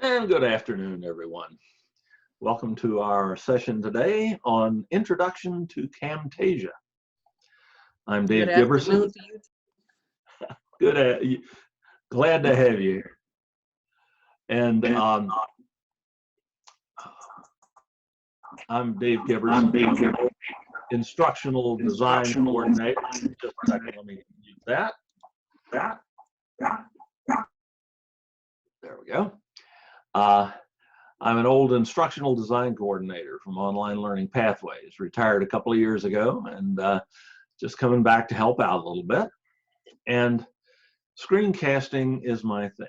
And good afternoon, everyone. Welcome to our session today on Introduction to Camtasia. I'm Dave Giberson. Glad to have you here. And I'm Dave Giberson, Instructional Design Coordinator. Just a second, let me use that. There we go. I'm an old instructional design coordinator from Online Learning Pathways, retired a couple of years ago, and just coming back to help out a little bit. And screencasting is my thing.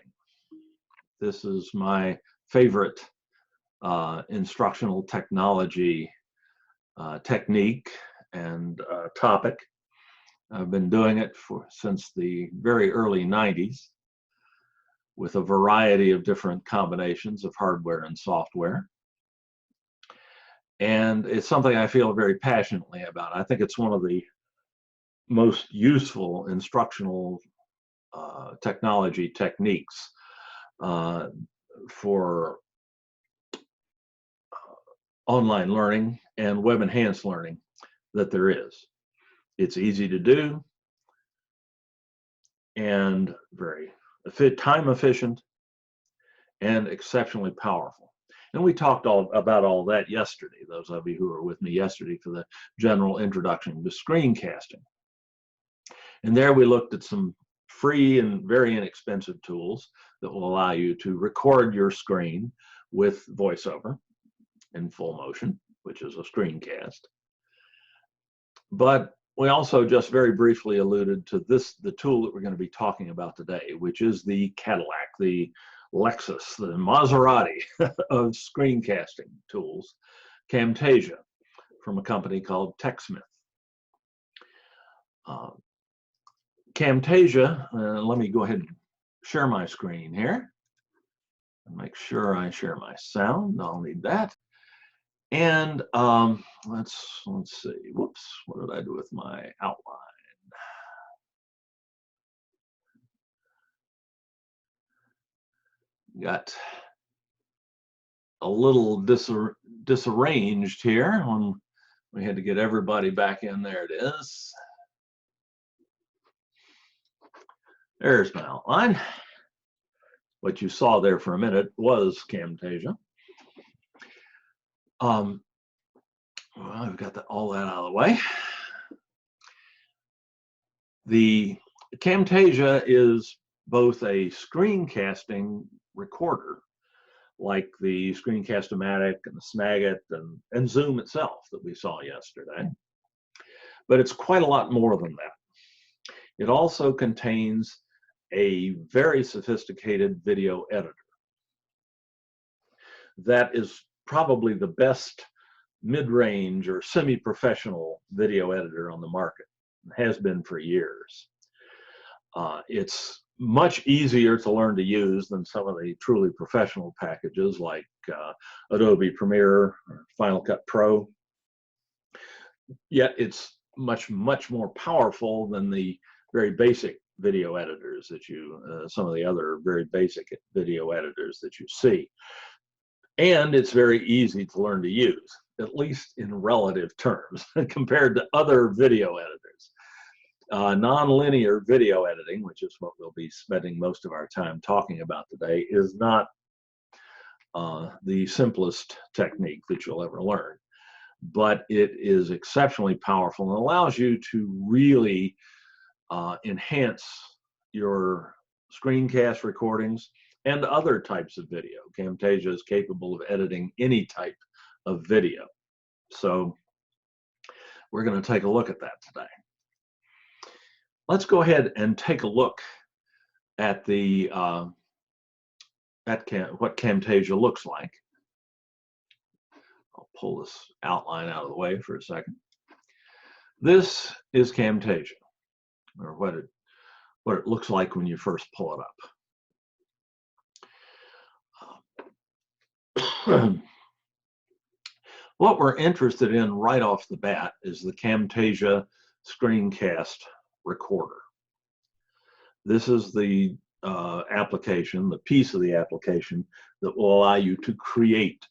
This is my favorite instructional technology technique and topic. I've been doing it since the very early 90s. With a variety of different combinations of hardware and software. And it's something I feel very passionately about. I think it's one of the most useful instructional technology techniques for online learning and web-enhanced learning that there is. It's easy to do and very time efficient and exceptionally powerful. And we talked about all that yesterday, those of you who were with me yesterday for the general introduction to screencasting. And there we looked at some free and very inexpensive tools that will allow you to record your screen with voiceover in full motion, which is a screencast. But we also just very briefly alluded to the tool that we're going to be talking about today, which is the Cadillac, the Lexus, the Maserati of screencasting tools, Camtasia, from a company called TechSmith. Camtasia, let me go ahead and share my screen here and make sure I share my sound. I'll need that. And let's see. Whoops, what did I do with my outline? Got a little disarranged here when we had to get everybody back in. There it is. There's my outline. What you saw there for a minute was Camtasia. Well, I've got all that out of the way. The Camtasia is both a screencasting recorder, like the Screencast-O-Matic and the Snagit and Zoom itself that we saw yesterday. But it's quite a lot more than that. It also contains a very sophisticated video editor that is probably the best mid-range or semi-professional video editor on the market. It has been for years. It's much easier to learn to use than some of the truly professional packages like Adobe Premiere or Final Cut Pro. Yet it's much more powerful than the very basic video editors that some of the other very basic video editors that you see. And it's very easy to learn to use, at least in relative terms, compared to other video editors. Nonlinear video editing, which is what we'll be spending most of our time talking about today, is not the simplest technique that you'll ever learn. But it is exceptionally powerful and allows you to really enhance your screencast recordings and other types of video. Camtasia is capable of editing any type of video. So we're going to take a look at that today. Let's go ahead and take a look at what Camtasia looks like. I'll pull this outline out of the way for a second. This is Camtasia, or what it looks like when you first pull it up. What we're interested in right off the bat is the Camtasia screencast recorder. This is the application, the piece of the application that will allow you to create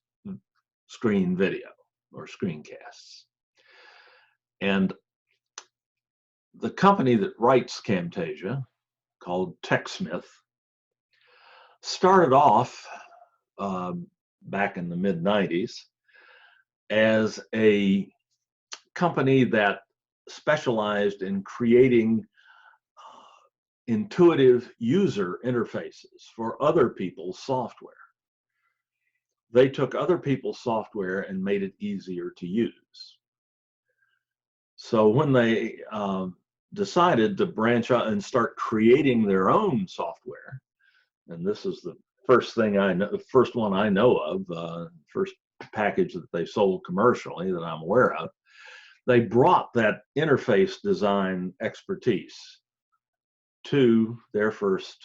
screen video or screencasts. And the company that writes Camtasia, called TechSmith, started off back in the mid-90s as a company that specialized in creating intuitive user interfaces for other people's software. They took other people's software and made it easier to use. So when they decided to branch out and start creating their own software, and this is the first thing I know, the first one I know of, first package that they sold commercially that I'm aware of, they brought that interface design expertise to their first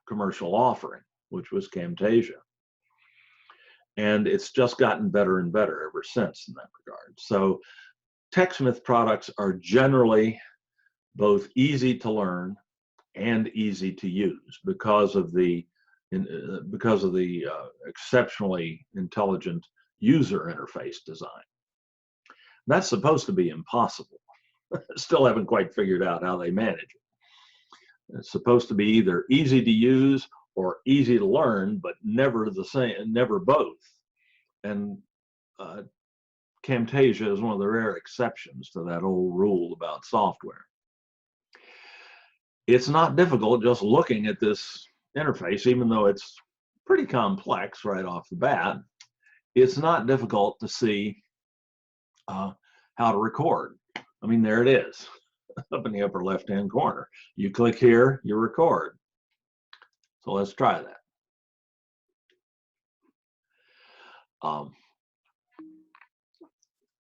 commercial offering, which was Camtasia. And it's just gotten better and better ever since in that regard. So TechSmith products are generally both easy to learn and easy to use because of the exceptionally intelligent user interface design. That's supposed to be impossible. Still haven't quite figured out how they manage it. It's supposed to be either easy to use or easy to learn, but never the same, never both. And Camtasia is one of the rare exceptions to that old rule about software. It's not difficult just looking at this interface, even though it's pretty complex right off the bat. It's not difficult to see how to record. I mean, there it is, up in the upper left-hand corner. You click here, you record. So let's try that.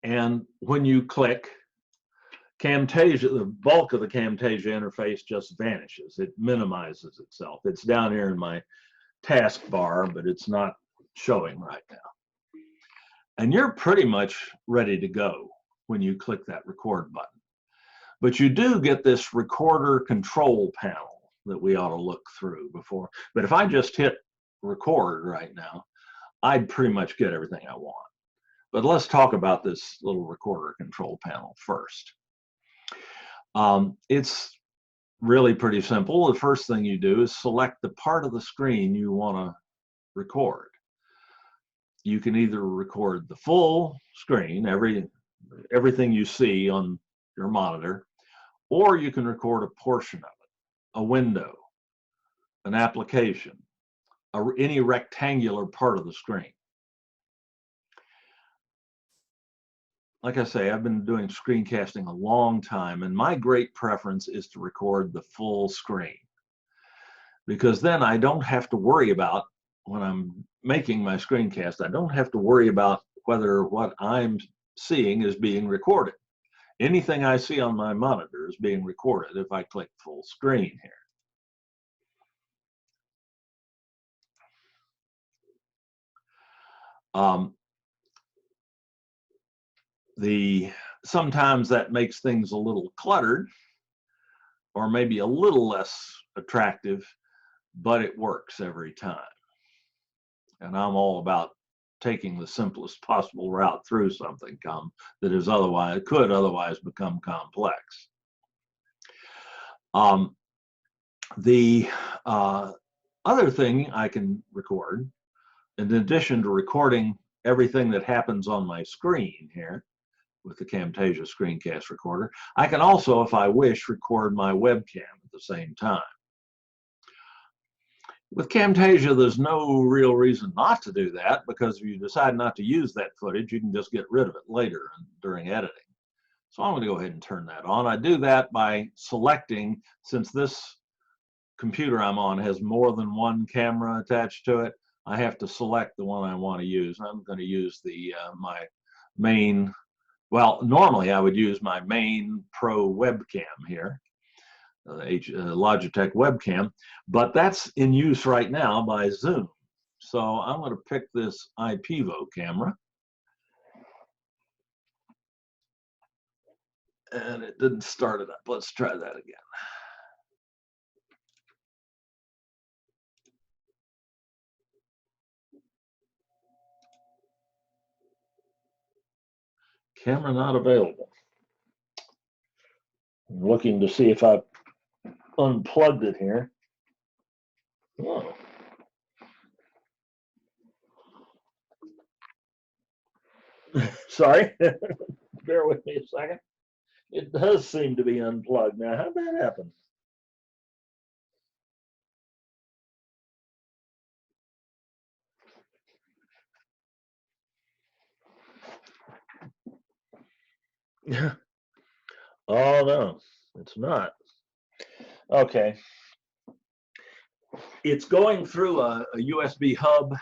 And when you click, Camtasia, the bulk of the Camtasia interface just vanishes. It minimizes itself. It's down here in my taskbar, but it's not showing right now. And you're pretty much ready to go when you click that record button. But you do get this recorder control panel that we ought to look through before. But if I just hit record right now, I'd pretty much get everything I want. But let's talk about this little recorder control panel first. It's really pretty simple. The first thing you do is select the part of the screen you want to record. You can either record the full screen, everything you see on your monitor, or you can record a portion of it, a window, an application, any rectangular part of the screen. Like I say, I've been doing screencasting a long time, and my great preference is to record the full screen, because then I don't have to worry about, when I'm making my screencast, I don't have to worry about whether what I'm seeing is being recorded. Anything I see on my monitor is being recorded if I click full screen here. Sometimes that makes things a little cluttered or maybe a little less attractive, but it works every time. And I'm all about taking the simplest possible route through something that is could otherwise become complex. The other thing I can record, in addition to recording everything that happens on my screen here with the Camtasia Screencast Recorder, I can also, if I wish, record my webcam at the same time. With Camtasia, there's no real reason not to do that, because if you decide not to use that footage, you can just get rid of it later during editing. So I'm going to go ahead and turn that on. I do that by selecting, since this computer I'm on has more than one camera attached to it, I have to select the one I want to use. I'm going to use my main, well, normally I would use my main Pro webcam here, Logitech webcam, but that's in use right now by Zoom. So I'm going to pick this IPVO camera. And it didn't start it up. Let's try that again. Camera not available. I'm looking to see if I unplugged it here. Oh. Sorry, bear with me a second. It does seem to be unplugged. Now, how'd that happen? Oh, no, it's not. Okay. It's going through a USB hub,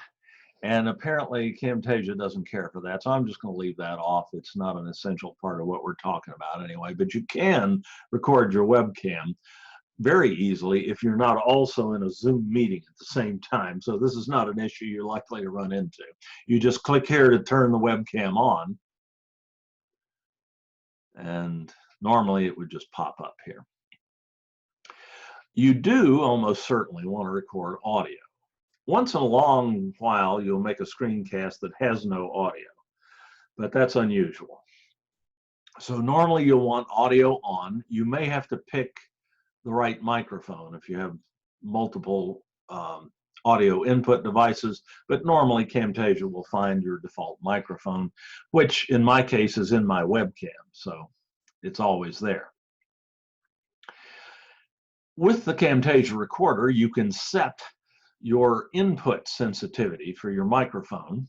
and apparently Camtasia doesn't care for that. So I'm just going to leave that off. It's not an essential part of what we're talking about anyway, but you can record your webcam very easily if you're not also in a Zoom meeting at the same time. So this is not an issue you're likely to run into. You just click here to turn the webcam on, and normally it would just pop up here. You do almost certainly want to record audio. Once in a long while, you'll make a screencast that has no audio, but that's unusual. So normally you'll want audio on. You may have to pick the right microphone if you have multiple audio input devices, but normally Camtasia will find your default microphone, which in my case is in my webcam, so it's always there. With the Camtasia recorder, you can set your input sensitivity for your microphone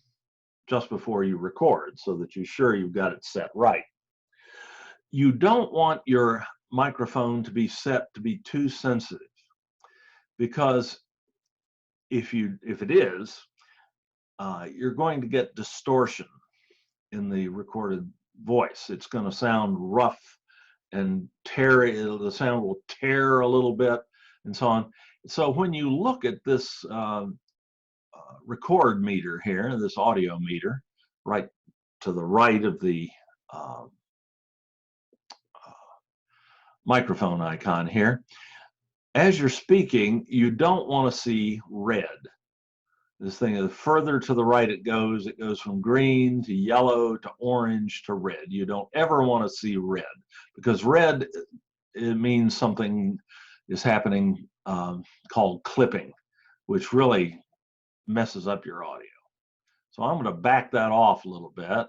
just before you record so that you're sure you've got it set right. You don't want your microphone to be set to be too sensitive, because if it is, you're going to get distortion in the recorded voice. It's going to sound rough and the sound will tear a little bit and so on. So when you look at this record meter here, this audio meter, right to the right of the microphone icon here, as you're speaking, you don't want to see red. This thing, the further to the right it goes from green to yellow to orange to red. You don't ever want to see red, because red, it means something is happening called clipping, which really messes up your audio. So I'm going to back that off a little bit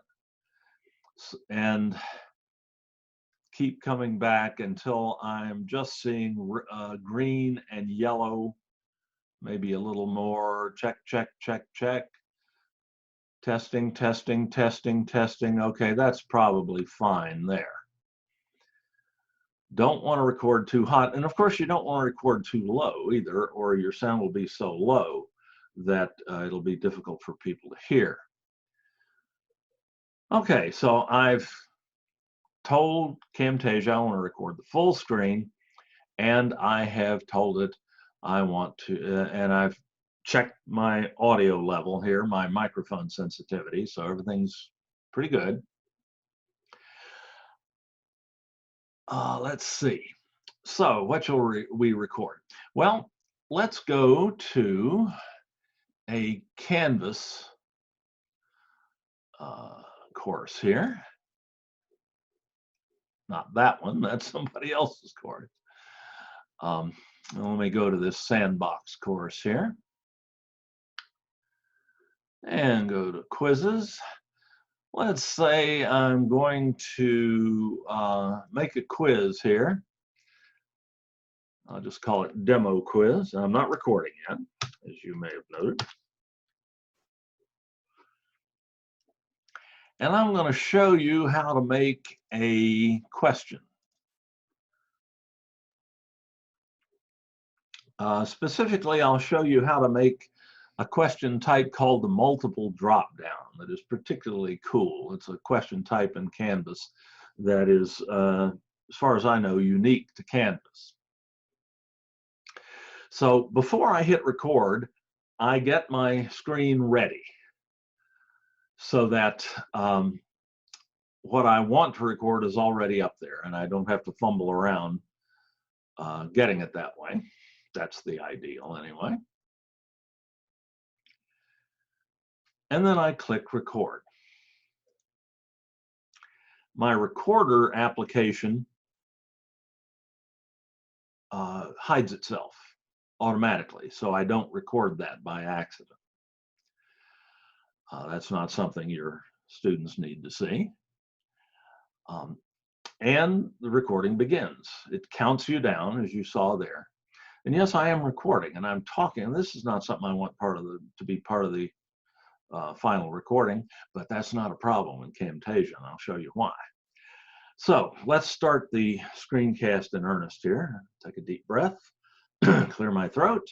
and keep coming back until I'm just seeing green and yellow, maybe a little more. Check, check, check, check. Testing, testing, testing, testing. Okay, that's probably fine there. Don't want to record too hot. And of course, you don't want to record too low either, or your sound will be so low that it'll be difficult for people to hear. Okay, so I've told Camtasia I want to record the full screen, and I have told it I want to, and I've checked my audio level here, my microphone sensitivity, so everything's pretty good. Let's see. So what shall we record? Well, let's go to a Canvas course here. Not that one, that's somebody else's course. Let me go to this sandbox course here and go to quizzes. Let's say I'm going to make a quiz here. I'll just call it demo quiz. I'm not recording yet, as you may have noted. And I'm going to show you how to make a question. Specifically, I'll show you how to make a question type called the multiple drop-down that is particularly cool. It's a question type in Canvas that is, as far as I know, unique to Canvas. So before I hit record, I get my screen ready so that what I want to record is already up there and I don't have to fumble around getting it that way. That's the ideal anyway. And then I click record. my recorder application hides itself automatically, so I don't record that by accident. That's not something your students need to see. And the recording begins. It counts you down, as you saw there. And yes, I am recording and I'm talking. And this is not something I want to be part of the final recording, but that's not a problem in Camtasia, and I'll show you why. So let's start the screencast in earnest here. Take a deep breath, clear my throat.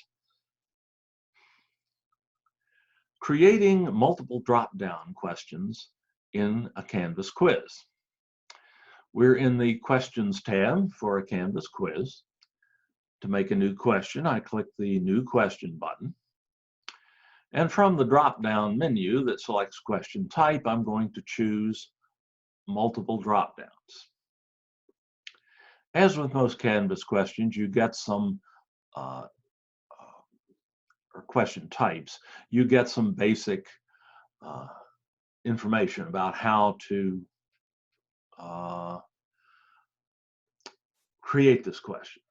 Creating multiple drop-down questions in a Canvas quiz. We're in the Questions tab for a Canvas quiz. To make a new question, I click the New Question button. And from the drop-down menu that selects question type, I'm going to choose multiple drop-downs. As with most Canvas questions, you get some, or question types, you get some basic information about how to create this question.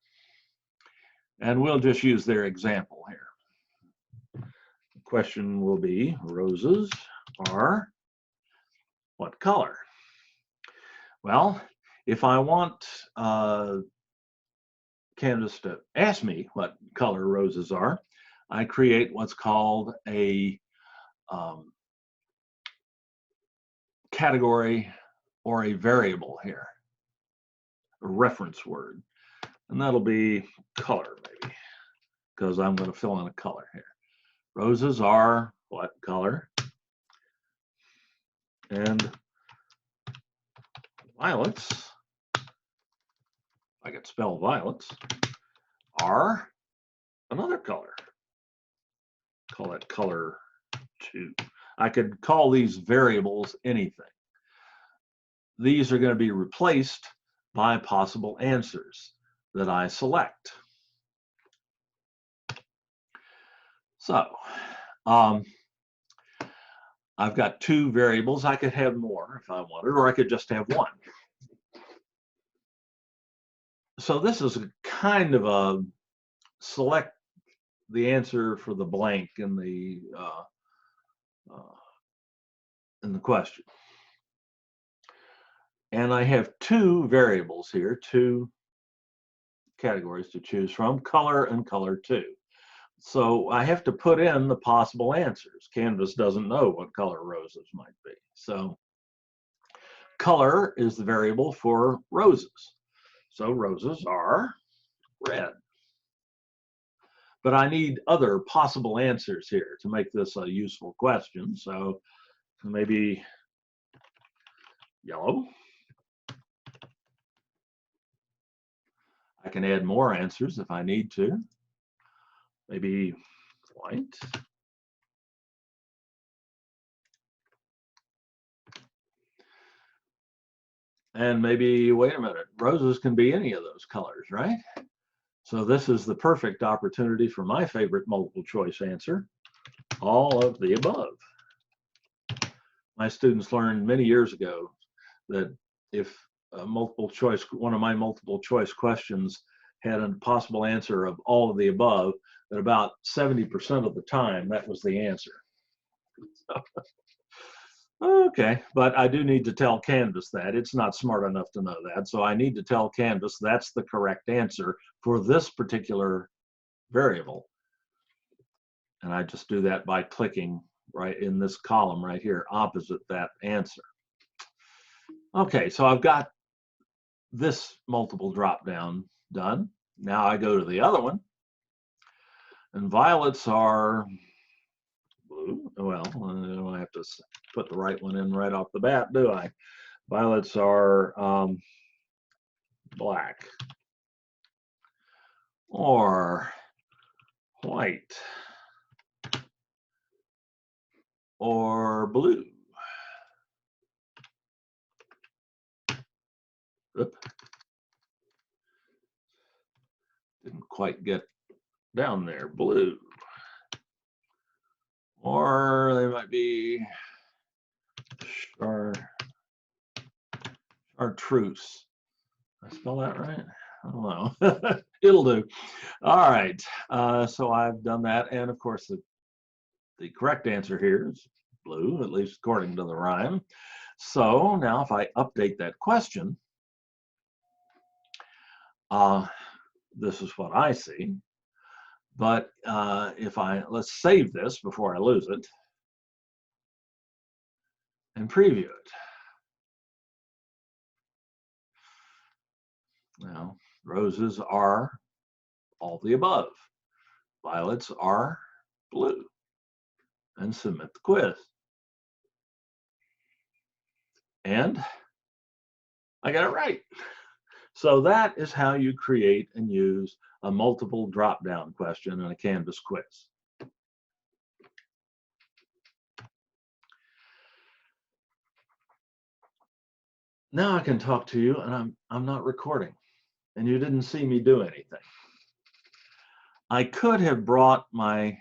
And we'll just use their example here. The question will be, roses are what color? Well, if I want Canvas to ask me what color roses are, I create what's called a category or a variable here, a reference word. And that'll be color, maybe, because I'm going to fill in a color here. Roses are what color? And violets, I could spell violets, are another color. Call that color 2. I could call these variables anything. These are going to be replaced by possible answers that I select. So I've got 2 variables. I could have more if I wanted, or I could just have 1. So this is a kind of a select the answer for the blank in the question. And I have 2 variables here, 2 categories to choose from, color and color 2. So I have to put in the possible answers. Canvas doesn't know what color roses might be. So color is the variable for roses. So roses are red. But I need other possible answers here to make this a useful question. So maybe yellow. I can add more answers if I need to. Maybe white. And maybe, wait a minute, roses can be any of those colors, right? So this is the perfect opportunity for my favorite multiple choice answer, all of the above. My students learned many years ago that if one of my multiple choice questions had a possible answer of all of the above, that about 70% of the time that was the answer. Okay, but I do need to tell Canvas that. It's not smart enough to know that. So I need to tell Canvas that's the correct answer for this particular variable. And I just do that by clicking right in this column right here, opposite that answer. Okay, so I've got this multiple drop down done. Now I go to the other one. And violets are blue. Well, I don't have to put the right one in right off the bat, do I? Violets are black or white or blue. Oop. Didn't quite get down there. Blue. Or they might be Chartreuse. Did I spell that right? I don't know. It'll do. All right. So I've done that. And of course, the correct answer here is blue, at least according to the rhyme. So now if I update that question, this is what I see. But if let's save this before I lose it and preview it. Now, roses are all the above. Violets are blue. And submit the quiz. And I got it right. So that is how you create and use a multiple drop-down question in a Canvas quiz. Now I can talk to you, and I'm not recording, and you didn't see me do anything. I could have brought my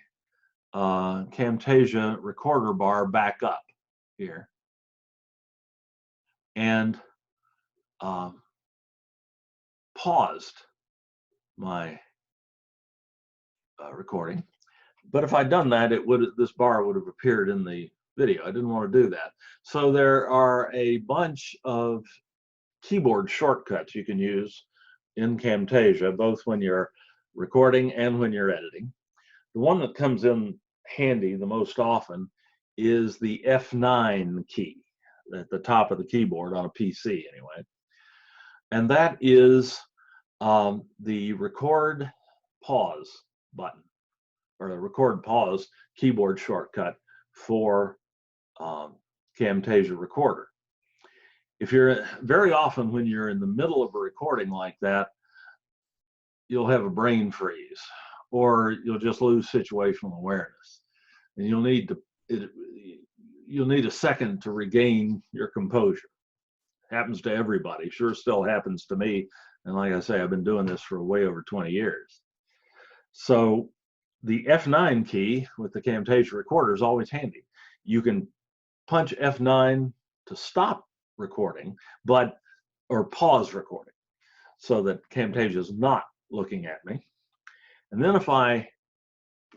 Camtasia recorder bar back up here and paused my recording. But if I'd done that, this bar would have appeared in the video. I didn't want to do that. So there are a bunch of keyboard shortcuts you can use in Camtasia, both when you're recording and when you're editing. The one that comes in handy the most often is the F9 key at the top of the keyboard on a PC anyway. And that is the record pause button, or the record pause keyboard shortcut for Camtasia Recorder. If you're very often when you're in the middle of a recording like that, you'll have a brain freeze, or you'll just lose situational awareness, and you'll need a second to regain your composure. Happens to everybody. Sure, still happens to me. And like I say, I've been doing this for way over 20 years. So the F9 key with the Camtasia Recorder is always handy. You can punch F9 to stop recording, or pause recording, so that Camtasia is not looking at me. And then if I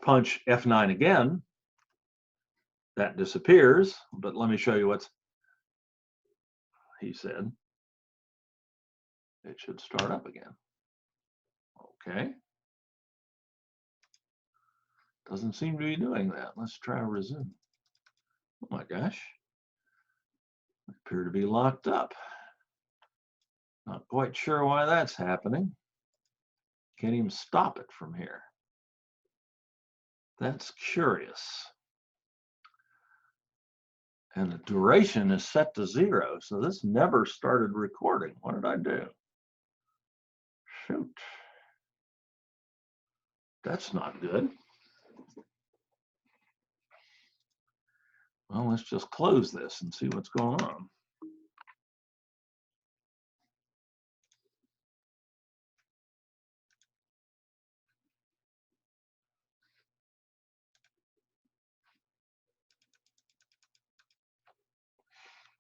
punch F9 again, that disappears. But let me show you what he said. It should start up again. Okay. Doesn't seem to be doing that. Let's try resume. Oh my gosh. I appear to be locked up. Not quite sure why that's happening. Can't even stop it from here. That's curious. And the duration is set to 0, so this never started recording. What did I do? Shoot. That's not good. Well, let's just close this and see what's going on.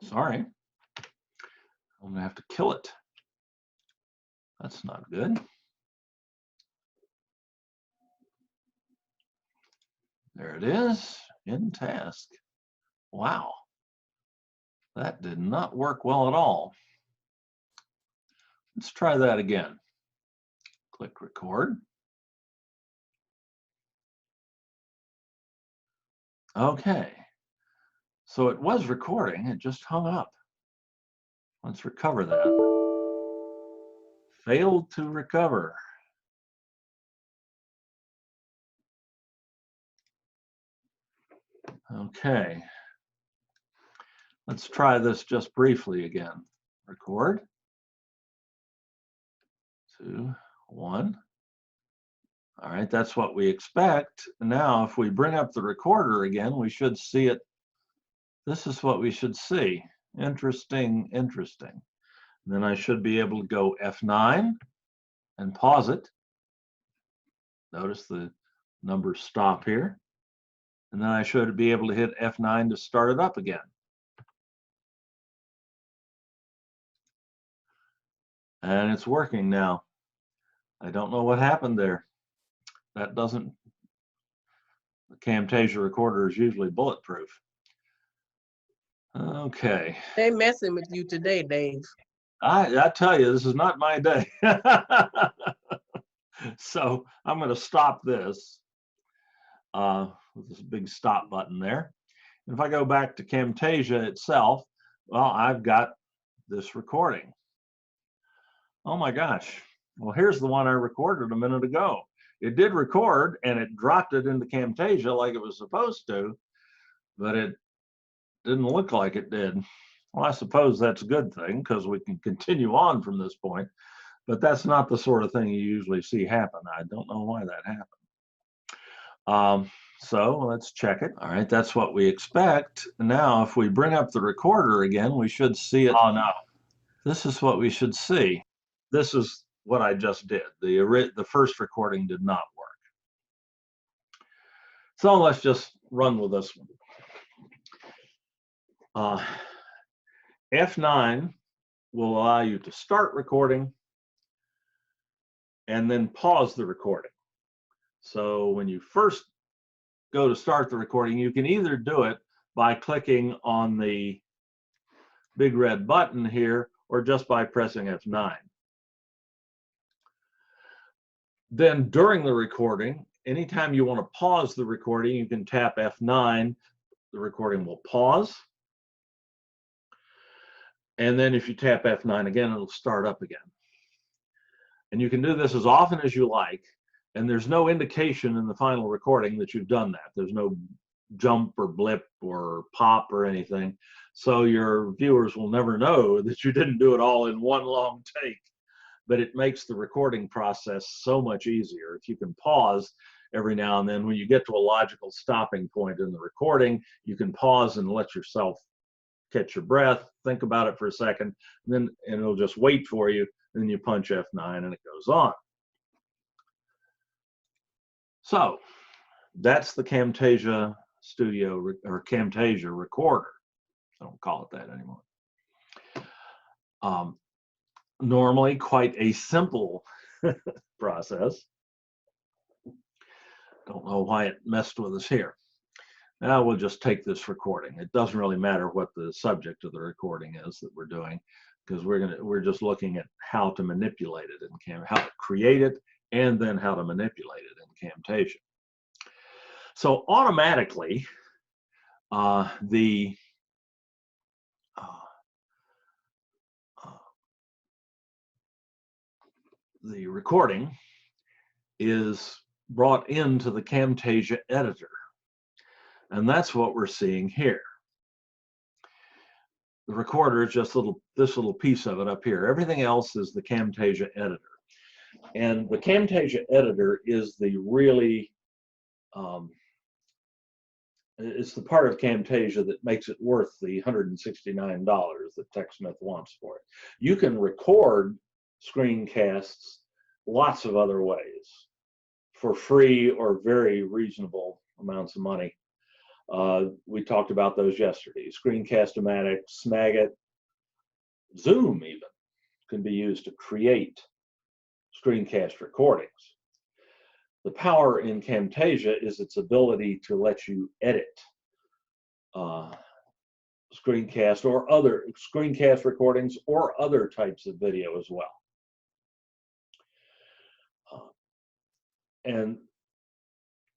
Sorry. I'm gonna have to kill it. That's not good. There it is, in task. Wow. That did not work well at all. Let's try that again. Click record. Okay. So it was recording, it just hung up. Let's recover that. Failed to recover. Okay. Let's try this just briefly again. Record. 2, 1. All right, that's what we expect. Now, if we bring up the recorder again, we should see it. This is what we should see. Interesting, interesting. And then I should be able to go F9 and pause it. Notice the numbers stop here. And then I should be able to hit F9 to start it up again. And it's working now. I don't know what happened there. That doesn't, the Camtasia recorder is usually bulletproof. Okay. They messing with you today, Dave. I tell you, this is not my day. So I'm going to stop this with this big stop button there. And if I go back to Camtasia itself, well, I've got this recording. Oh my gosh. Well, here's the one I recorded a minute ago. It did record and it dropped it into Camtasia like it was supposed to, but it didn't look like it did. Well, I suppose that's a good thing because we can continue on from this point, but that's not the sort of thing you usually see happen. I don't know why that happened. So let's check it. All right, that's what we expect. Now, if we bring up the recorder again, we should see it. Oh no, this is what we should see. This is what I just did. The first recording did not work. So let's just run with this one. F9 will allow you to start recording and then pause the recording. So when you first go to start the recording, you can either do it by clicking on the big red button here or just by pressing F9. Then during the recording, anytime you want to pause the recording, you can tap F9, the recording will pause. And then if you tap F9 again, it'll start up again. And you can do this as often as you like. And there's no indication in the final recording that you've done that. There's no jump or blip or pop or anything. So your viewers will never know that you didn't do it all in one long take. But it makes the recording process so much easier. If you can pause every now and then, when you get to a logical stopping point in the recording, you can pause and let yourself catch your breath, think about it for a second, and it'll just wait for you. And then you punch F9 and it goes on. So that's the Camtasia Studio or Camtasia recorder. I don't call it that anymore. Normally quite a simple process. Don't know why it messed with us here. Now we'll just take this recording. It doesn't really matter what the subject of the recording is that we're doing, because we're just looking at how to manipulate it in how to create it, and then how to manipulate it in Camtasia. So automatically, the recording is brought into the Camtasia Editor. And that's what we're seeing here. The recorder is just this little piece of it up here. Everything else is the Camtasia Editor. And the Camtasia Editor is the really, it's the part of Camtasia that makes it worth the $169 that TechSmith wants for it. You can record screencasts lots of other ways for free or very reasonable amounts of money. We talked about those yesterday. Screencast-O-Matic, Snagit, Zoom even can be used to create screencast recordings. The power in Camtasia is its ability to let you edit screencast or other screencast recordings or other types of video as well. And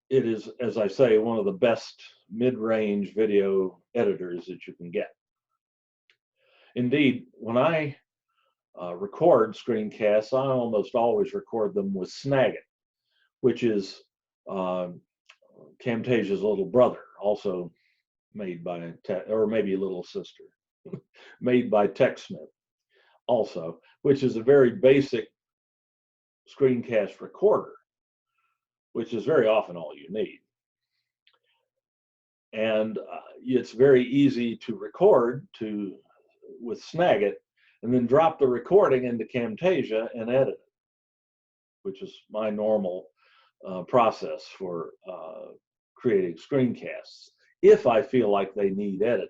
it is, as I say, one of the best mid-range video editors that you can get. Indeed, when I record screencasts, I almost always record them with Snagit, which is Camtasia's little brother, also made by, or maybe little sister, made by TechSmith also, which is a very basic screencast recorder, which is very often all you need. And it's very easy to record with Snagit and then drop the recording into Camtasia and edit it, which is my normal process for creating screencasts, if I feel like they need editing.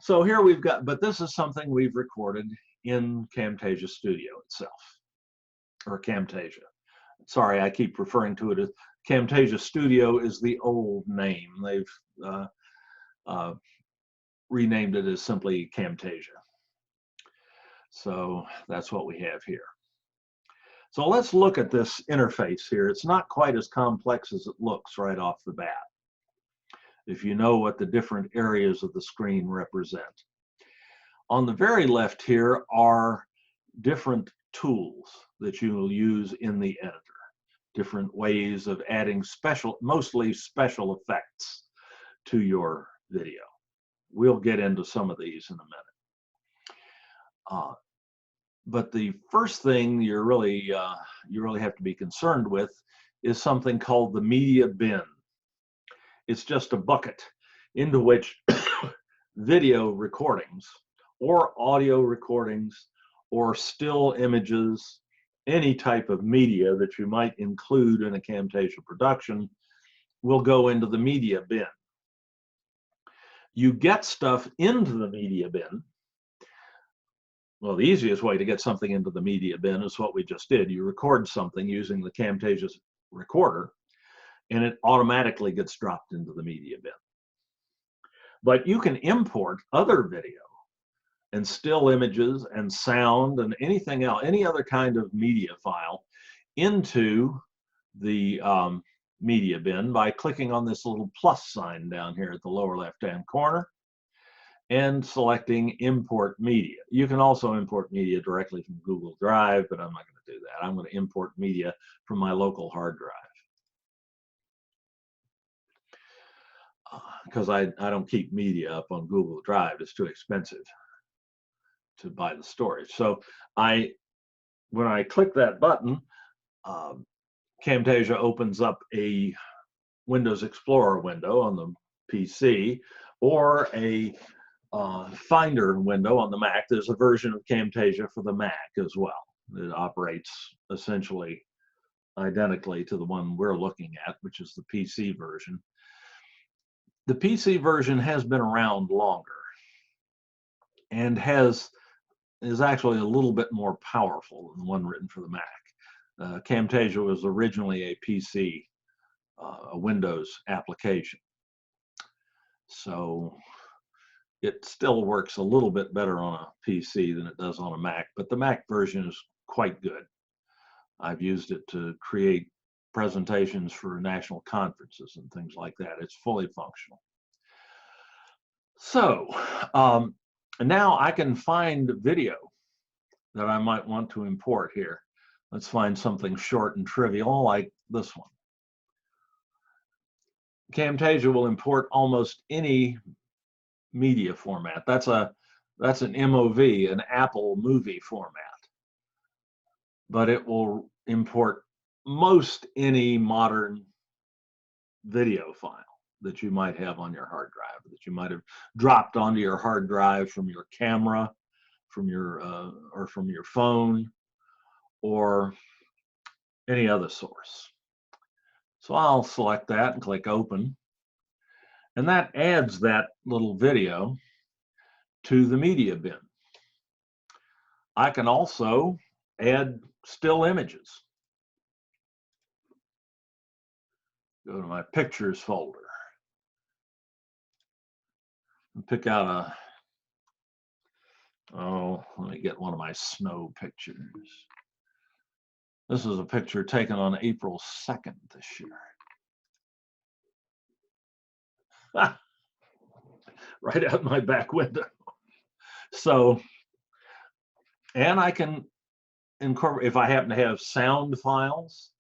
So here we've got, but this is something we've recorded in Camtasia Studio itself, or Camtasia. Sorry, I keep referring to it as Camtasia Studio is the old name. They've renamed it as simply Camtasia. So that's what we have here. So let's look at this interface here. It's not quite as complex as it looks right off the bat, if you know what the different areas of the screen represent. On the very left here are different tools that you will use in the editor, different ways of adding mostly special effects to your video. We'll get into some of these in a minute. But the first thing you really have to be concerned with is something called the media bin. It's just a bucket into which video recordings or audio recordings or still images, any type of media that you might include in a Camtasia production will go into the media bin. You get stuff into the media bin. Well, the easiest way to get something into the media bin is what we just did. You record something using the Camtasia recorder, and it automatically gets dropped into the media bin. But you can import other video and still images and sound and anything else, any other kind of media file into the media bin by clicking on this little plus sign down here at the lower left-hand corner and selecting import media. You can also import media directly from Google Drive, but I'm not going to do that. I'm going to import media from my local hard drive, because I don't keep media up on Google Drive. It's too expensive to buy the storage. So when I click that button, Camtasia opens up a Windows Explorer window on the PC or a Finder window on the Mac. There's a version of Camtasia for the Mac as well. It operates essentially identically to the one we're looking at, which is the PC version. The PC version has been around longer and is actually a little bit more powerful than the one written for the Mac. Camtasia was originally a PC, a Windows application. So it still works a little bit better on a PC than it does on a Mac, but the Mac version is quite good. I've used it to create presentations for national conferences and things like that. It's fully functional. So now I can find video that I might want to import here. Let's find something short and trivial like this one. Camtasia will import almost any media format. That's an MOV, an Apple movie format. But it will import most any modern video file that you might have on your hard drive, that you might have dropped onto your hard drive from your camera, from your or from your phone, or any other source. So I'll select that and click open, and that adds that little video to the media bin. I can also add still images. Go to my pictures folder and pick out let me get one of my snow pictures. This is a picture taken on April 2nd this year. Right out my back window. So, and I can incorporate, if I happen to have sound files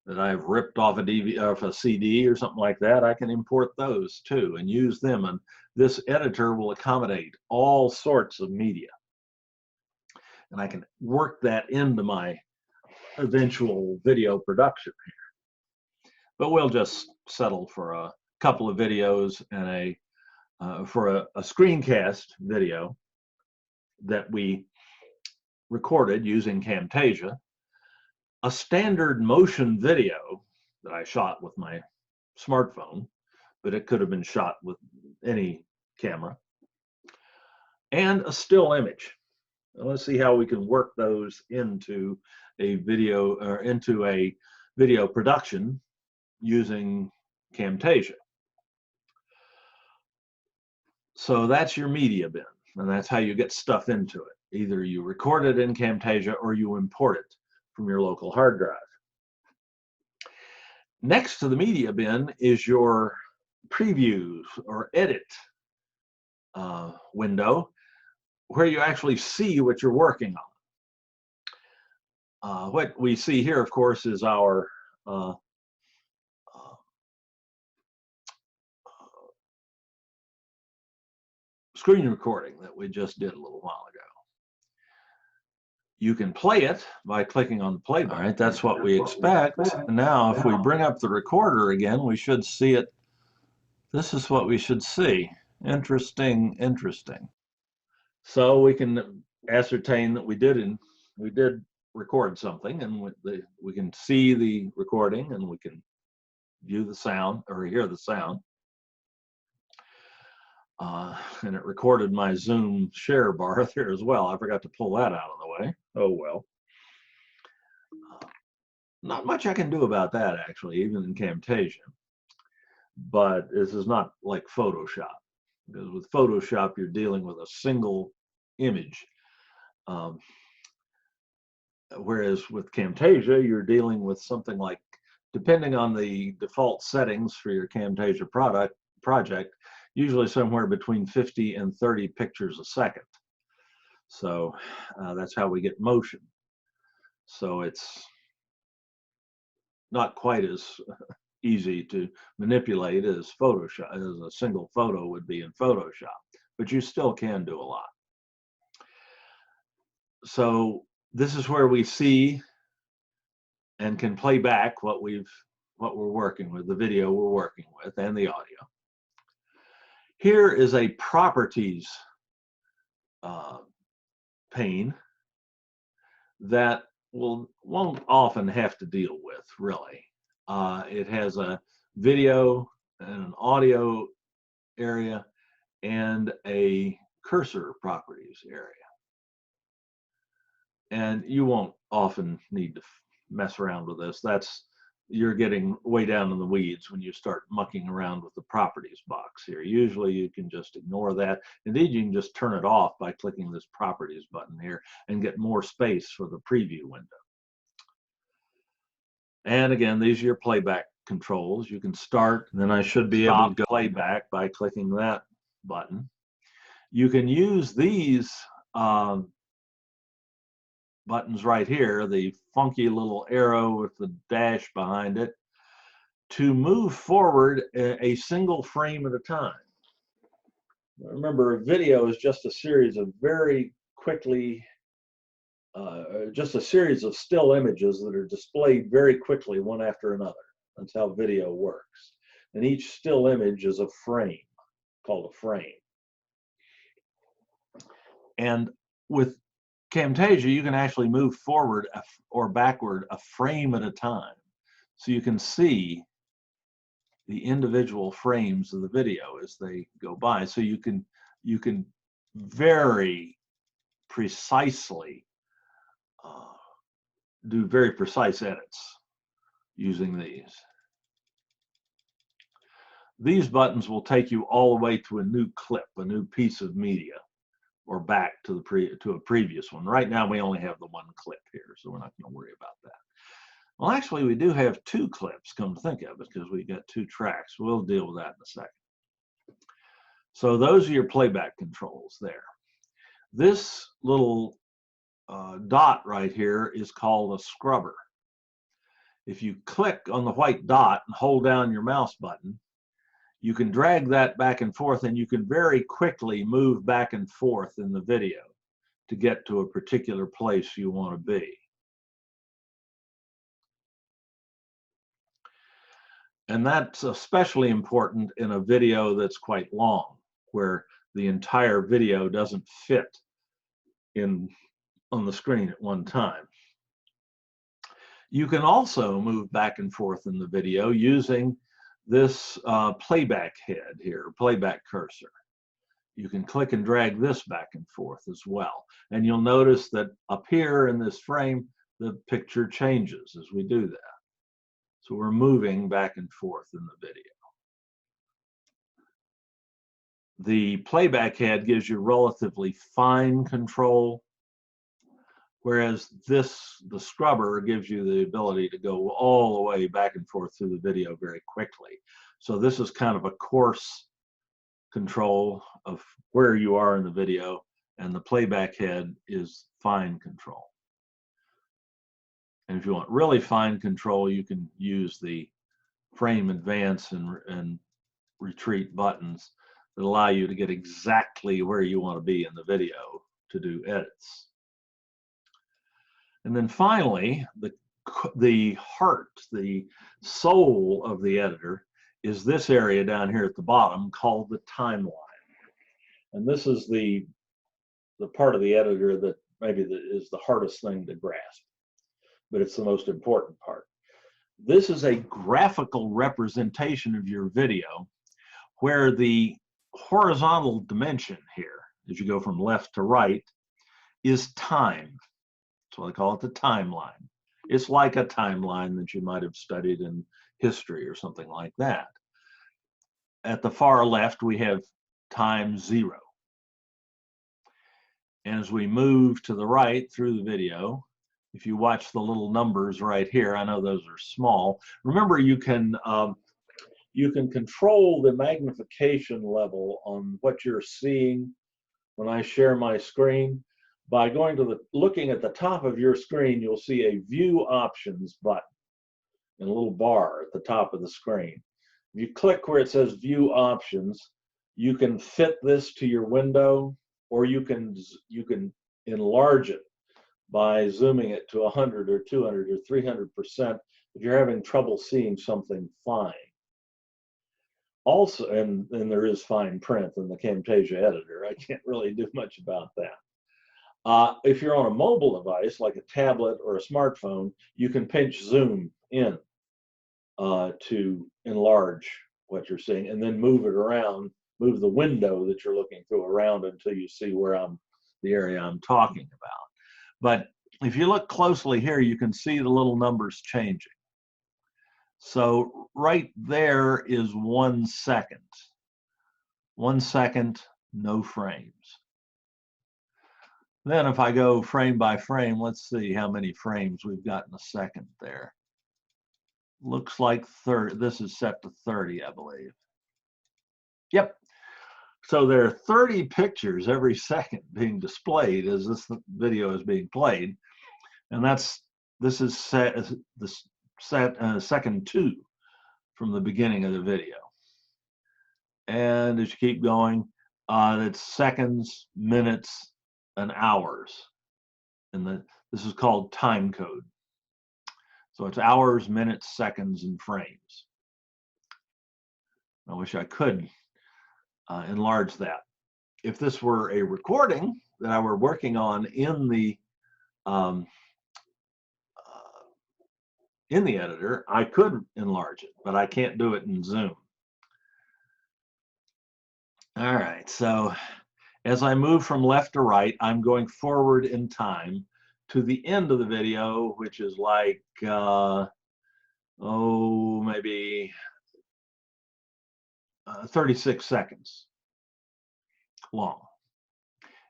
that I've ripped off a DVD, off a CD or something like that, I can import those too and use them. And this editor will accommodate all sorts of media. And I can work that into my eventual video production here. But we'll just settle for a couple of videos and for a screencast video that we recorded using Camtasia, a standard motion video that I shot with my smartphone, but it could have been shot with any camera, and a still image. Let's see how we can work those into a video or into a video production using Camtasia. So that's your media bin, and that's how you get stuff into it. Either you record it in Camtasia or you import it from your local hard drive. Next to the media bin is your previews or edit window, where you actually see what you're working on. What we see here, of course, is our screen recording that we just did a little while ago. You can play it by clicking on the playback. All right, that's what we expect. Now, if we bring up the recorder again, we should see it. This is what we should see. Interesting, interesting. So we can ascertain that we did record something, and we can see the recording, and we can view the sound or hear the sound. And it recorded my Zoom share bar there as well. I forgot to pull that out of the way. Oh well. Not much I can do about that, actually, even in Camtasia. But this is not like Photoshop, because with Photoshop you're dealing with a single image, whereas with Camtasia you're dealing with something like, depending on the default settings for your Camtasia project, usually somewhere between 50 and 30 pictures a second. So that's how we get motion. So it's not quite as easy to manipulate as Photoshop, as a single photo would be in Photoshop, but you still can do a lot. So this is where we see and can play back what we're working with, the video we're working with, and the audio. Here is a properties pane that won't often have to deal with, really. It has a video and an audio area and a cursor properties area. And you won't often need to mess around with this. You're getting way down in the weeds when you start mucking around with the properties box here. Usually you can just ignore that. Indeed, you can just turn it off by clicking this properties button here and get more space for the preview window. And again, these are your playback controls. You can start, and then I should be able to go playback by clicking that button. You can use these buttons right here, the funky little arrow with the dash behind it, to move forward a single frame at a time. Remember, a video is just a series of very quickly, just a series of still images that are displayed very quickly one after another. That's how video works. And each still image is a frame, called a frame. And with Camtasia, you can actually move forward or backward a frame at a time. So you can see the individual frames of the video as they go by. So you can very precisely do very precise edits using these. These buttons will take you all the way to a new clip, a new piece of media, or back to a previous one. Right now we only have the one clip here, so we're not going to worry about that. Well, actually we do have two clips, come to think of it, because we got two tracks. We'll deal with that in a second. So those are your playback controls there. This little dot right here is called a scrubber. If you click on the white dot and hold down your mouse button, you can drag that back and forth, and you can very quickly move back and forth in the video to get to a particular place you want to be. And that's especially important in a video that's quite long, where the entire video doesn't fit on the screen at one time. You can also move back and forth in the video using this playback head here, playback cursor. you can click and drag this back and forth as well. And you'll notice that up here in this frame, the picture changes as we do that. So we're moving back and forth in the video. The playback head gives you relatively fine control, whereas the scrubber gives you the ability to go all the way back and forth through the video very quickly. So this is kind of a coarse control of where you are in the video, and the playback head is fine control. And if you want really fine control, you can use the frame advance and retreat buttons that allow you to get exactly where you want to be in the video to do edits. And then finally, the heart, the soul of the editor is this area down here at the bottom called the timeline. And this is the part of the editor that maybe is the hardest thing to grasp, but it's the most important part. This is a graphical representation of your video where the horizontal dimension here, as you go from left to right, is time. That's why I call it the timeline. It's like a timeline that you might have studied in history or something like that. At the far left, we have time 0. And as we move to the right through the video, if you watch the little numbers right here, I know those are small. Remember, you can control the magnification level on what you're seeing when I share my screen by going to looking at the top of your screen. You'll see a View Options button and a little bar at the top of the screen. If you click where it says View Options, you can fit this to your window, or you can enlarge it by zooming it to 100 or 200 or 300% if you're having trouble seeing something fine. Also, and there is fine print in the Camtasia editor. I can't really do much about that. If you're on a mobile device like a tablet or a smartphone, you can pinch zoom in to enlarge what you're seeing, and then move it around, move the window that you're looking through around until you see where the area I'm talking about. But if you look closely here, you can see the little numbers changing. So right there is 1 second. 1 second, no frames. Then if I go frame by frame, let's see how many frames we've got in a second there. Looks like 30. This is set to 30, I believe. Yep. So there are 30 pictures every second being displayed as this video is being played, and this is second 2 from the beginning of the video. And as you keep going, it's seconds, minutes, and hours. And this is called time code. So it's hours, minutes, seconds, and frames. I wish I could enlarge that. If this were a recording that I were working on in the editor, I could enlarge it, but I can't do it in Zoom. All right, so as I move from left to right, I'm going forward in time to the end of the video, which is like, maybe 36 seconds long.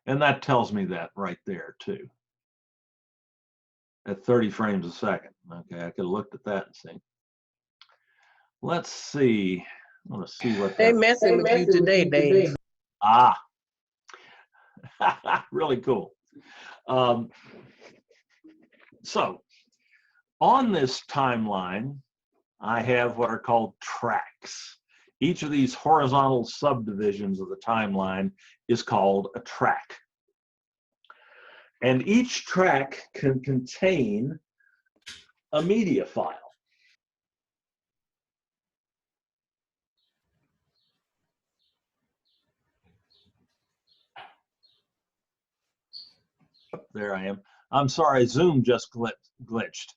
And that tells me that right there too, at 30 frames a second. Okay, I could have looked at that and seen. Let's see. I want to see what they messing with you today, Dave. Ah, really cool. So on this timeline, I have what are called tracks. Each of these horizontal subdivisions of the timeline is called a track. And each track can contain a media file. There I am. I'm sorry, Zoom just glitched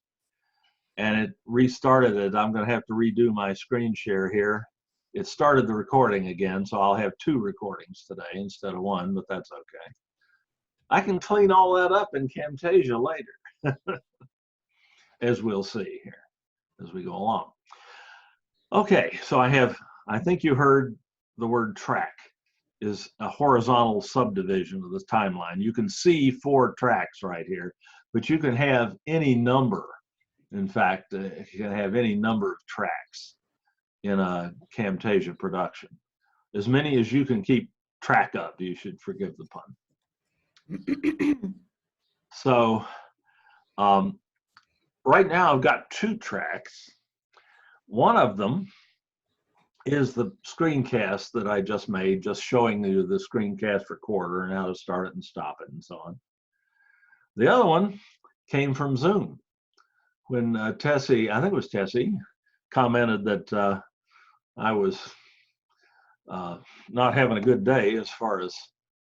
and it restarted it. I'm going to have to redo my screen share here. it started the recording again, so I'll have 2 recordings today instead of 1, but that's okay. I can clean all that up in Camtasia later, as we'll see here as we go along. Okay, so I think you heard the word track is a horizontal subdivision of the timeline. You can see 4 tracks right here, but you can have any number. In fact, you can have any number of tracks in a Camtasia production. As many as you can keep track of, you should forgive the pun. So right now I've got 2 tracks. One of them is the screencast that I just made, just showing you the screencast recorder and how to start it and stop it and so on. The other one came from Zoom. When Tessie, I think it was Tessie, commented that I was not having a good day as far as,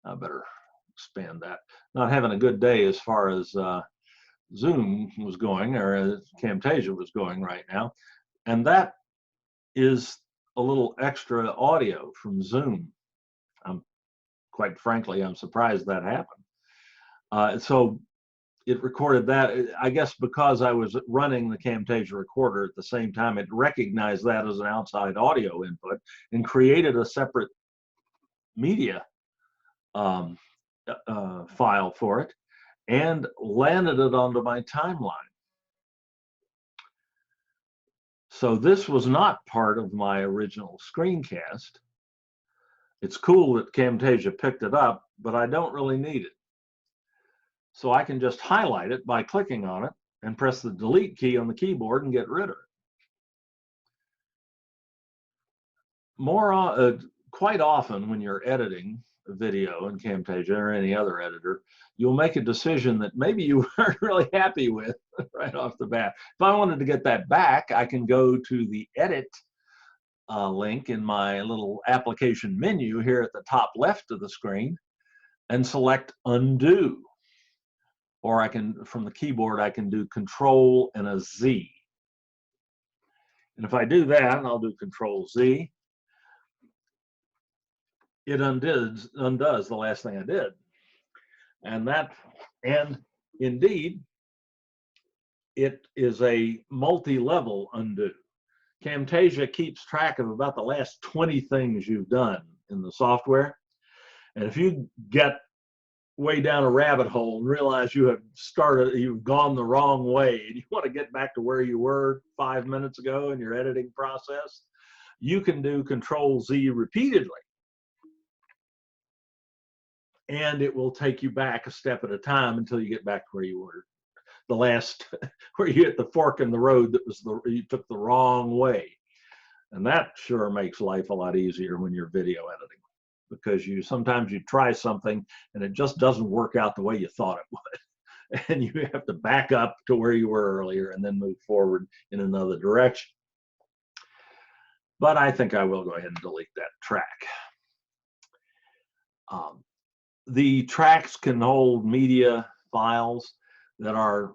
I better expand that, not having a good day as far as Zoom was going, or Camtasia was going right now. And that is a little extra audio from Zoom. Quite frankly, I'm surprised that happened. So it recorded that, I guess because I was running the Camtasia recorder at the same time, it recognized that as an outside audio input and created a separate media file for it and landed it onto my timeline. So this was not part of my original screencast. It's cool that Camtasia picked it up, but I don't really need it. So I can just highlight it by clicking on it and press the delete key on the keyboard and get rid of it. Quite often when you're editing a video in Camtasia or any other editor, you'll make a decision that maybe you weren't really happy with right off the bat. If I wanted to get that back, I can go to the edit link in my little application menu here at the top left of the screen and select undo. Or I can, from the keyboard, I can do Control and a Z. And if I do that, and I'll do Control Z, it undoes the last thing I did. And indeed, it is a multi-level undo. Camtasia keeps track of about the last 20 things you've done in the software. And if you get way down a rabbit hole and realize you've gone the wrong way and you want to get back to where you were 5 minutes ago in your editing process, you can do Control Z repeatedly. And it will take you back a step at a time until you get back to where you were. The last, where you hit the fork in the road that you took the wrong way. And that sure makes life a lot easier when you're video editing, because sometimes you try something and it just doesn't work out the way you thought it would. And you have to back up to where you were earlier and then move forward in another direction. But I think I will go ahead and delete that track. The tracks can hold media files that are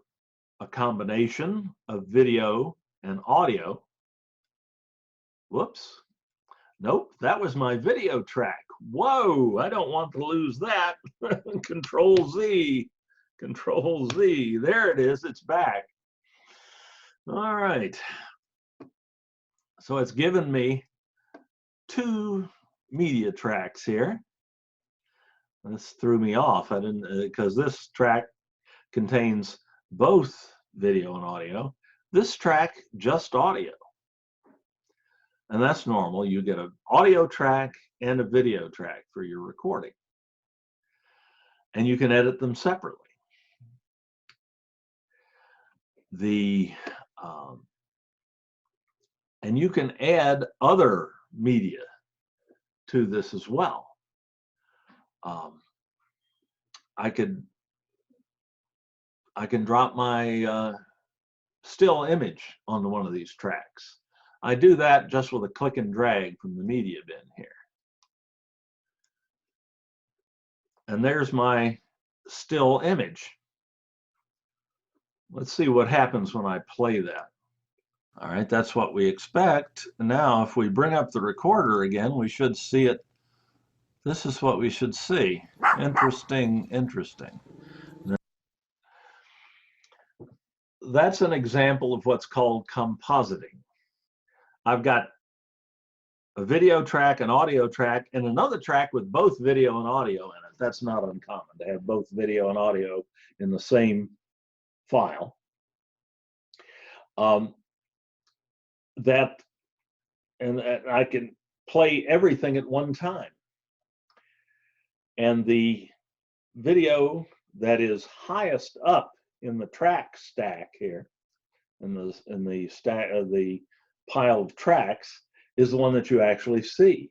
a combination of video and audio. Whoops. Nope, that was my video track. Whoa, I don't want to lose that. Control Z, Control Z. There it is, it's back. All right. So it's given me 2 media tracks here. This threw me off. I didn't, because this track contains both video and audio. This track, just audio. And that's normal. You get an audio track and a video track for your recording. And you can edit them separately. And you can add other media to this as well. I can drop my still image onto one of these tracks. I do that just with a click and drag from the media bin here. And there's my still image. Let's see what happens when I play that. All right, that's what we expect. Now, if we bring up the recorder again, we should see it. This is what we should see. Interesting, interesting. That's an example of what's called compositing. I've got a video track, an audio track, and another track with both video and audio in it. That's not uncommon to have both video and audio in the same file. And I can play everything at one time. And the video that is highest up in the track stack here, in the stack of the pile of tracks, is the one that you actually see.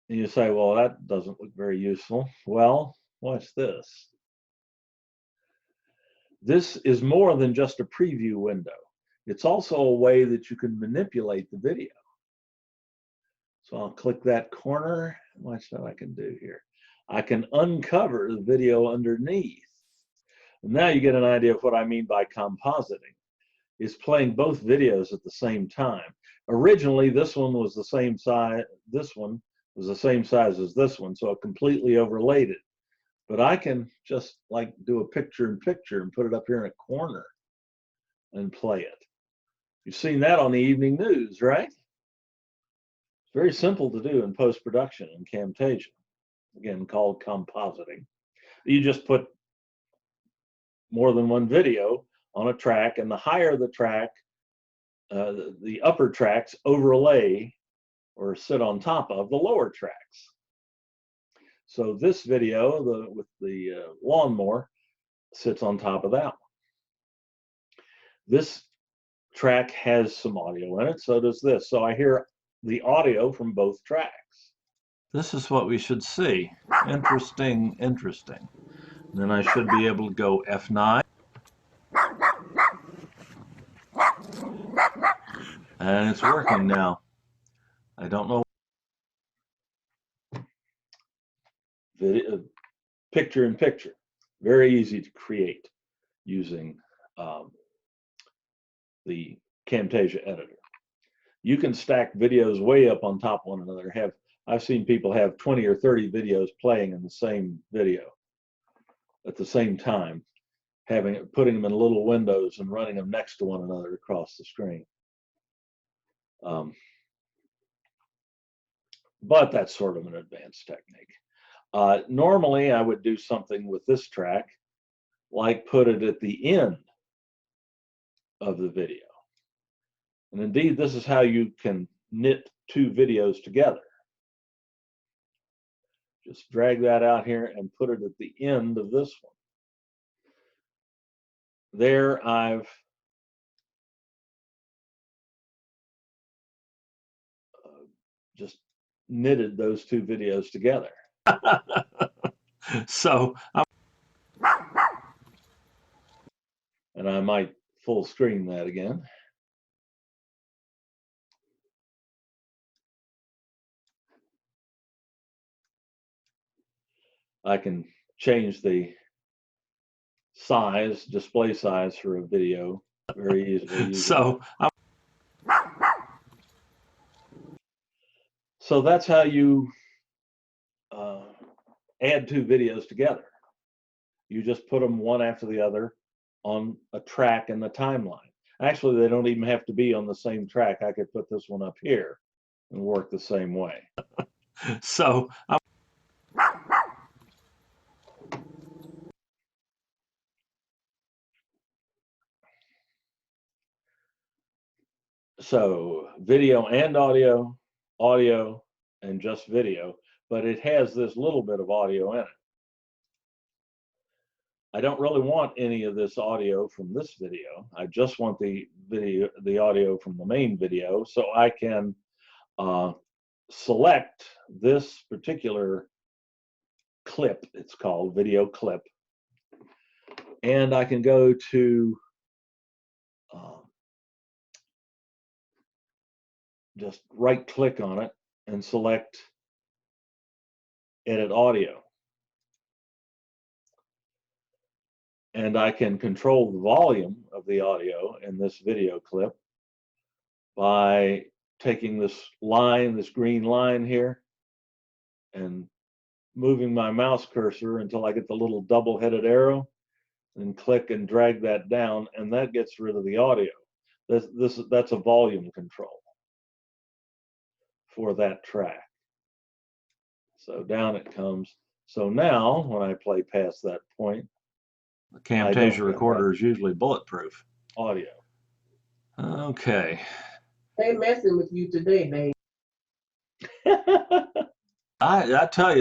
And you say, well, that doesn't look very useful. Well, watch this. This is more than just a preview window. It's also a way that you can manipulate the video. So I'll click that corner. Watch what I can do here. I can uncover the video underneath. And now you get an idea of what I mean by compositing. It's playing both videos at the same time. Originally, this one was the same size. This one was the same size as this one, so it completely overlaid it. But I can just like do a picture-in-picture and put it up here in a corner and play it. You've seen that on the evening news, right? It's very simple to do in post-production in Camtasia, again called compositing. You just put more than one video on a track, and the higher the track, the upper tracks overlay or sit on top of the lower tracks. So this video with the lawnmower sits on top of that one. This track has some audio in it, so does this. So I hear the audio from both tracks. This is what we should see. Interesting, interesting. And then I should be able to go F9. And it's working now. I don't know. Video, picture in picture. Very easy to create using the Camtasia Editor. You can stack videos way up on top of one another. I've seen people have 20 or 30 videos playing in the same video at the same time, putting them in little windows and running them next to one another across the screen. But that's sort of an advanced technique. Normally, I would do something with this track, like put it at the end of the video. And indeed, this is how you can knit two videos together. Just drag that out here and put it at the end of this one. There I've just knitted those two videos together. So, and I might full screen that again. I can change the size, display size for a video very easily. So that's how you add two videos together. You just put them one after the other on a track in the timeline. Actually, they don't even have to be on the same track. I could put this one up here and work the same way. So video and audio, audio and just video, but it has this little bit of audio in it. I don't really want any of this audio from this video. I just want the audio from the main video, so I can select this particular clip. It's called video clip, and I can go to just right click on it and select edit audio. And I can control the volume of the audio in this video clip by taking this line, this green line here, and moving my mouse cursor until I get the little double-headed arrow, and click and drag that down, and that gets rid of the audio. That's a volume control for that track. So down it comes. So now, when I play past that point, the Camtasia recorder is usually bulletproof audio. Okay. They messing with you today, Dave. I tell you,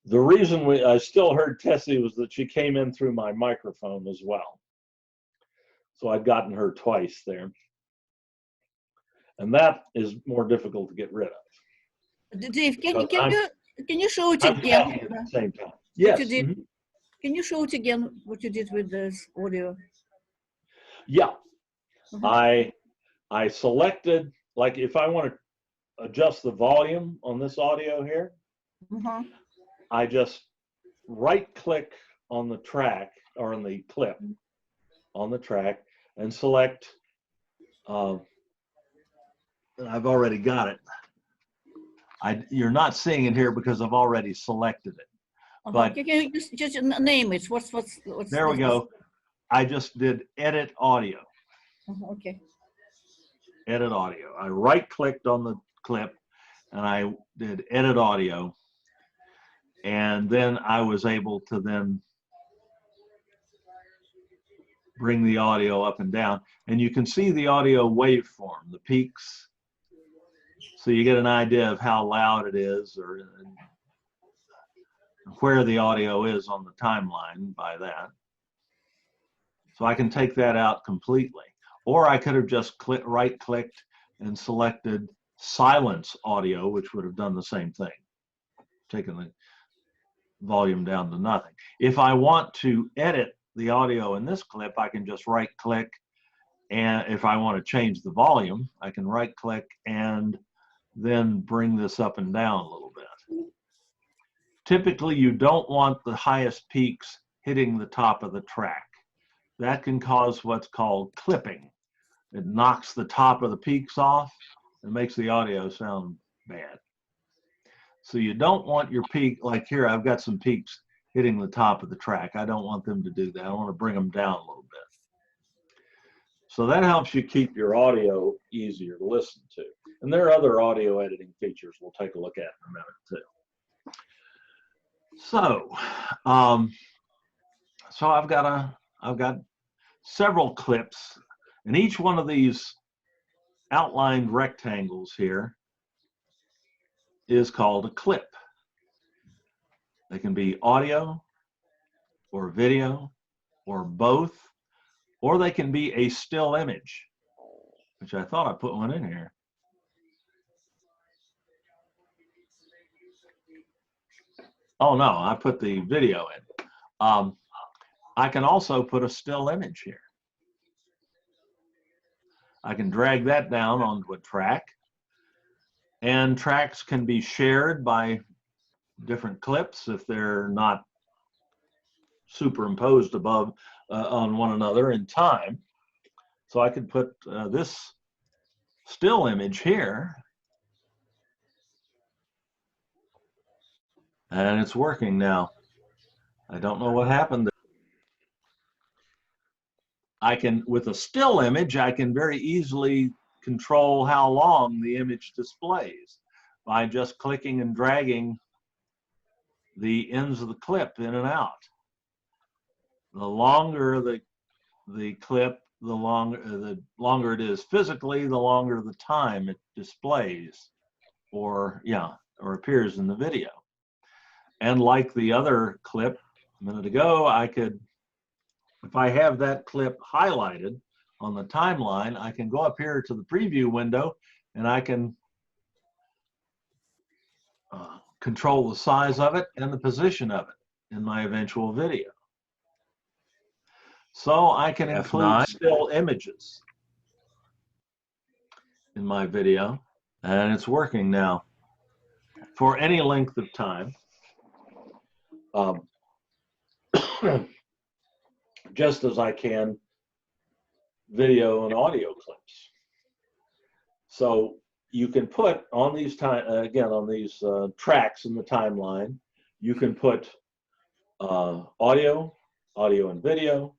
the reason I still heard Tessie was that she came in through my microphone as well. So I'd gotten her twice there. And that is more difficult to get rid of. Dave, can you show it again? At the same time. Yes. What you did? Can you show it again what you did with this audio? Yeah. I selected, like if I want to adjust the volume on this audio here, I just right click on the track or on the clip on the track and select, I've already got it. You're not seeing it here because I've already selected it. But can you just name it? What's there we go. I just did edit audio. Okay. Edit audio. I right clicked on the clip and I did edit audio. And then I was able to then bring the audio up and down. And you can see the audio waveform, the peaks. So you get an idea of how loud it is or where the audio is on the timeline by that. So I can take that out completely. Or I could have just right-clicked and selected silence audio, which would have done the same thing, taken the volume down to nothing. If I want to edit the audio in this clip, I can just right-click, and if I want to change the volume, I can right-click and then bring this up and down a little bit. Typically, you don't want the highest peaks hitting the top of the track. That can cause what's called clipping. It knocks the top of the peaks off and makes the audio sound bad. So you don't want your peak, like here, I've got some peaks hitting the top of the track. I don't want them to do that. I want to bring them down a little bit. So that helps you keep your audio easier to listen to. And there are other audio editing features we'll take a look at in a minute too. So, I've got several clips, and each one of these outlined rectangles here is called a clip. They can be audio or video or both, or they can be a still image, which I thought I put one in here. Oh no, I put the video in. I can also put a still image here. I can drag that down onto a track, and tracks can be shared by different clips if they're not superimposed above on one another in time. So I could put this still image here, and it's working now. I don't know what happened. I can, with a still image, I can very easily control how long the image displays by just clicking and dragging the ends of the clip in and out. The longer the clip, the longer it is physically, the longer the time it displays or appears in the video. And like the other clip a minute ago, I could, if I have that clip highlighted on the timeline, I can go up here to the preview window and I can control the size of it and the position of it in my eventual video. So I can include still images in my video, and it's working now for any length of time. just as I can video and audio clips. So you can put on these tracks in the timeline, you can put audio and video,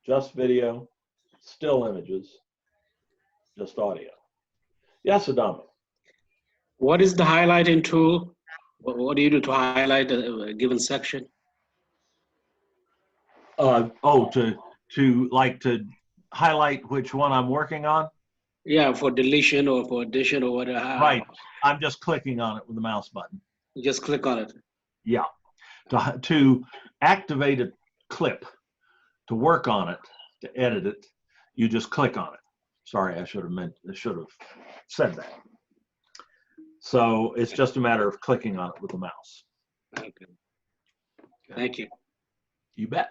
just video, still images, just audio. Yes, Adamo. What is the highlighting tool? What do you do to highlight a given section? To highlight which one I'm working on? Yeah, for deletion or for addition or whatever. Right. I'm just clicking on it with the mouse button. You just click on it. Yeah. To activate a clip, to work on it, to edit it, you just click on it. Sorry, I should have said that. So it's just a matter of clicking on it with the mouse. Okay. Thank you. You bet.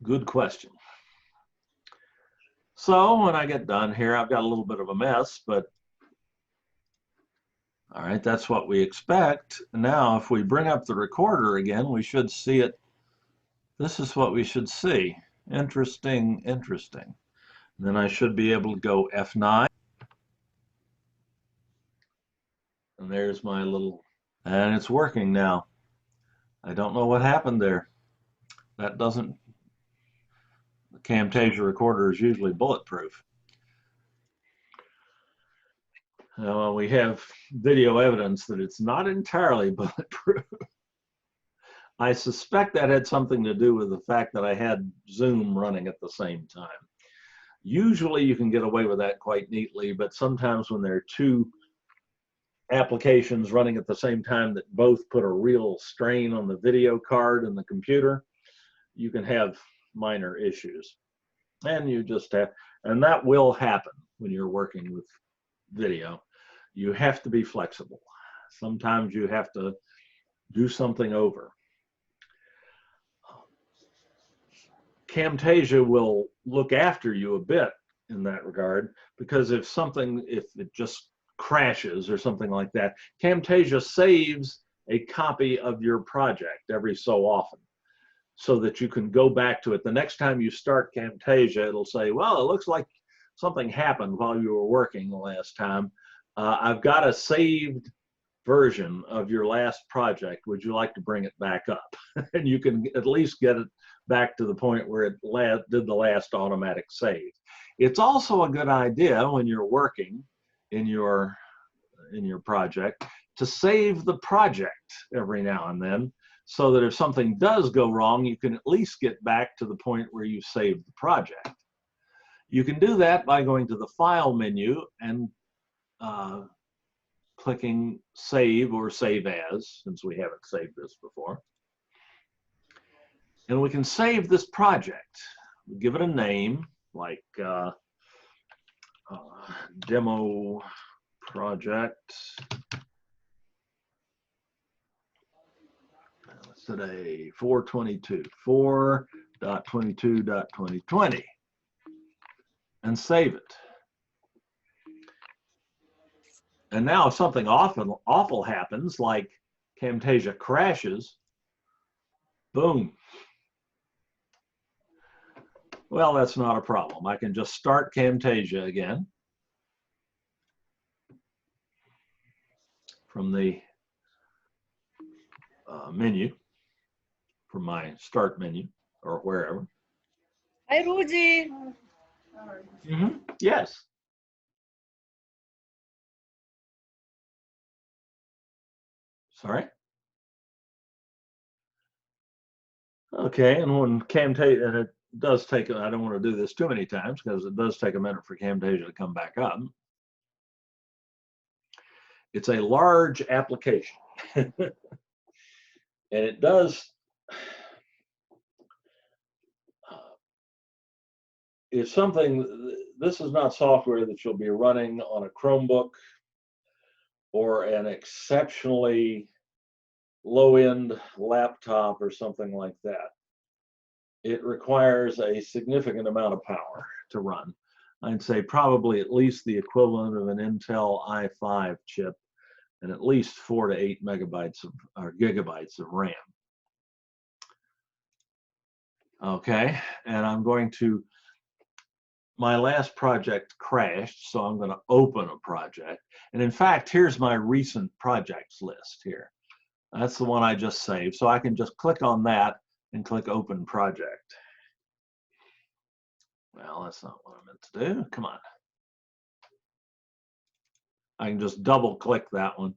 Good question. So when I get done here, I've got a little bit of a mess, but all right, that's what we expect. Now, if we bring up the recorder again, we should see it. This is what we should see. Interesting, interesting. And then I should be able to go F9. And there's my little, and it's working now. I don't know what happened there. That doesn't, the Camtasia recorder is usually bulletproof. We have video evidence that it's not entirely bulletproof. I suspect that had something to do with the fact that I had Zoom running at the same time. Usually you can get away with that quite neatly, but sometimes when there are two applications running at the same time that both put a real strain on the video card and the computer, you can have minor issues. And you just have, and that will happen when you're working with video. You have to be flexible. Sometimes you have to do something over. Camtasia will look after you a bit in that regard, because if it just crashes or something like that, Camtasia saves a copy of your project every so often so that you can go back to it. The next time you start Camtasia, it'll say, well, it looks like something happened while you were working the last time. I've got a saved version of your last project. Would you like to bring it back up? And you can at least get it back to the point where it did the last automatic save. It's also a good idea when you're working in your project to save the project every now and then, so that if something does go wrong, you can at least get back to the point where you saved the project. You can do that by going to the File menu and clicking Save or Save As, since we haven't saved this before. And we can save this project. We give it a name, like demo project. Today, 4.22, and save it. And now if something awful happens, like Camtasia crashes, boom. Well, that's not a problem. I can just start Camtasia again from the menu, from my start menu or wherever. Hi, Rudy. Yes. Sorry. Okay, and when Camtasia, and it does take, I don't want to do this too many times because it does take a minute for Camtasia to come back up. It's a large application. And it does, if something, this is not software that you'll be running on a Chromebook or an exceptionally low-end laptop or something like that. It requires a significant amount of power to run. I'd say probably at least the equivalent of an Intel i5 chip and at least 4 to 8 megabytes of, or gigabytes of RAM. Okay, and I'm going to, my last project crashed, so I'm going to open a project. And in fact, here's my recent projects list here. That's the one I just saved. So I can just click on that and click Open Project. Well, that's not what I meant to do. Come on. I can just double click that one.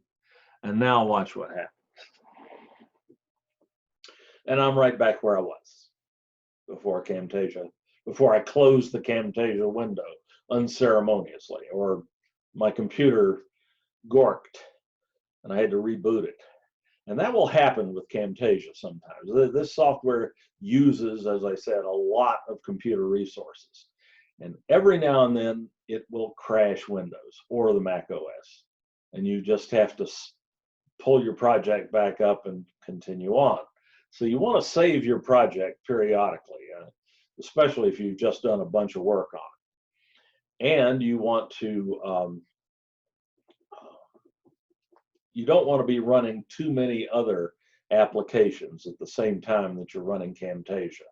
And now watch what happens. And I'm right back where I was before Camtasia, before I closed the Camtasia window unceremoniously, or my computer gorked and I had to reboot it. And that will happen with Camtasia sometimes. This software uses, as I said, a lot of computer resources. And every now and then it will crash Windows or the Mac OS. And you just have to pull your project back up and continue on. So you want to save your project periodically, especially if you've just done a bunch of work on it. And you want to, you don't want to be running too many other applications at the same time that you're running Camtasia.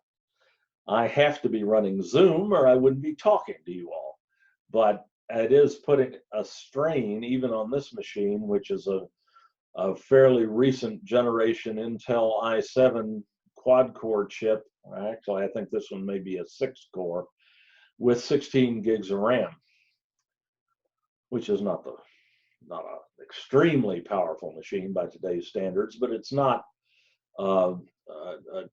I have to be running Zoom or I wouldn't be talking to you all. But it is putting a strain even on this machine, which is a fairly recent generation Intel i7 quad-core chip. Actually, I think this one may be a 6-core with 16 gigs of RAM, which is not an extremely powerful machine by today's standards, but it's not a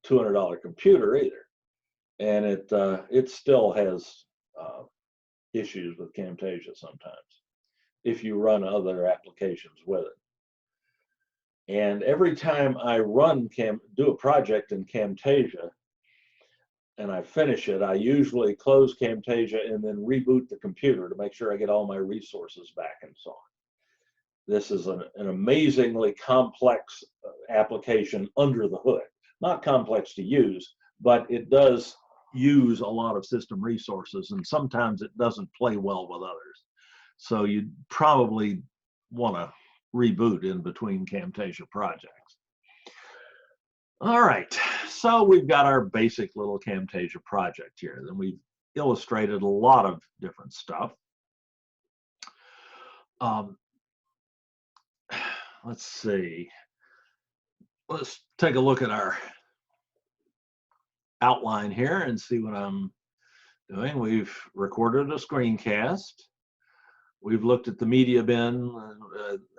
$200 computer either. And it still has issues with Camtasia sometimes if you run other applications with it. And every time I do a project in Camtasia and I finish it, I usually close Camtasia and then reboot the computer to make sure I get all my resources back and so on. This is an amazingly complex application under the hood. Not complex to use, but it does use a lot of system resources, and sometimes it doesn't play well with others. So you probably want to reboot in between Camtasia projects. All right, so we've got our basic little Camtasia project here. Then we've illustrated a lot of different stuff. Let's see. Let's take a look at our outline here and see what I'm doing. We've recorded a screencast. We've looked at the media bin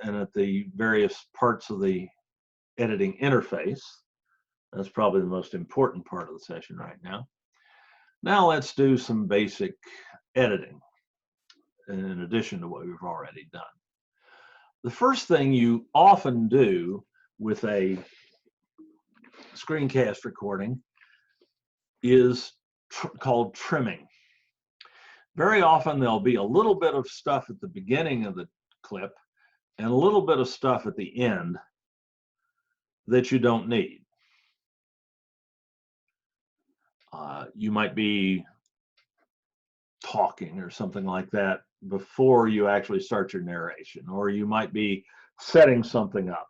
and at the various parts of the editing interface. That's probably the most important part of the session right now. Now let's do some basic editing in addition to what we've already done. The first thing you often do with a screencast recording is called trimming. Very often there'll be a little bit of stuff at the beginning of the clip and a little bit of stuff at the end that you don't need. You might be talking or something like that before you actually start your narration, or you might be setting something up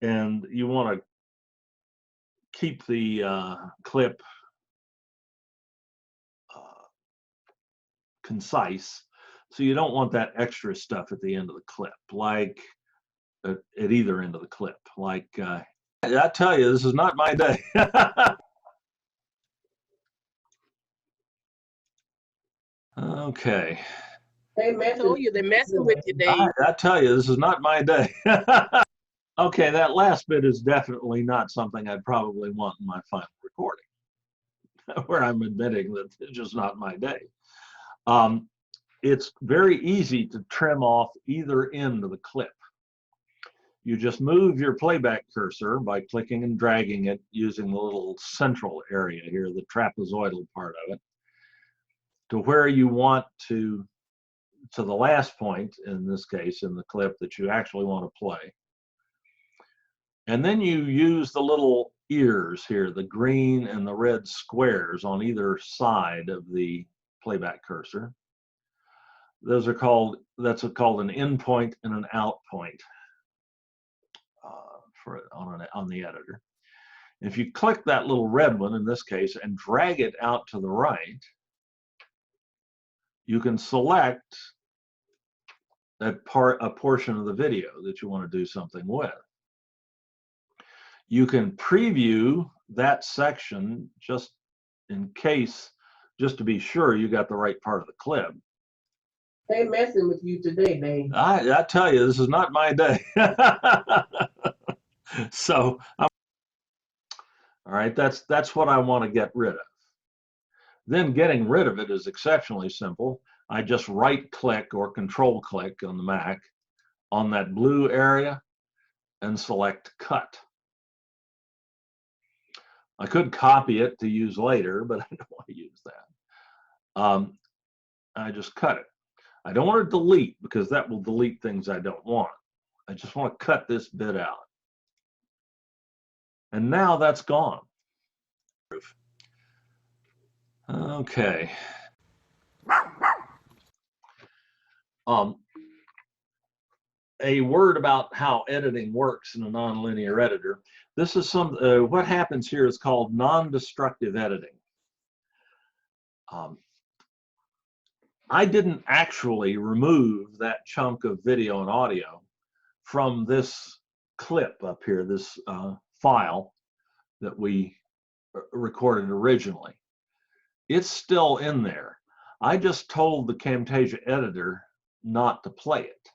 and you want to keep the clip concise, so you don't want that extra stuff at the end of the clip, like at either end of the clip. Like, I tell you, this is not my day. Okay. They told you they're messing with you, Dave. I tell you, this is not my day. Okay, that last bit is definitely not something I'd probably want in my final recording, where I'm admitting that it's just not my day. It's very easy to trim off either end of the clip. You just move your playback cursor by clicking and dragging it using the little central area here, the trapezoidal part of it, to where you want to the last point, in this case, in the clip that you actually want to play. And then you use the little ears here, the green and the red squares on either side of the playback cursor. Those are called, that's called an in point and an out point on the editor. If you click that little red one in this case and drag it out to the right, you can select a portion of the video that you want to do something with. You can preview that section just in case, just to be sure you got the right part of the clip. They messing with you today, Dave. I tell you, this is not my day. So, all right, that's what I want to get rid of. Then getting rid of it is exceptionally simple. I just right-click or control-click on the Mac on that blue area and select Cut. I could copy it to use later, but I don't want to use that. I just cut it. I don't want to delete because that will delete things I don't want. I just want to cut this bit out. And now that's gone. Okay. A word about how editing works in a nonlinear editor. This is what happens here is called non-destructive editing. I didn't actually remove that chunk of video and audio from this clip up here, this file that we recorded originally. It's still in there. I just told the Camtasia Editor not to play it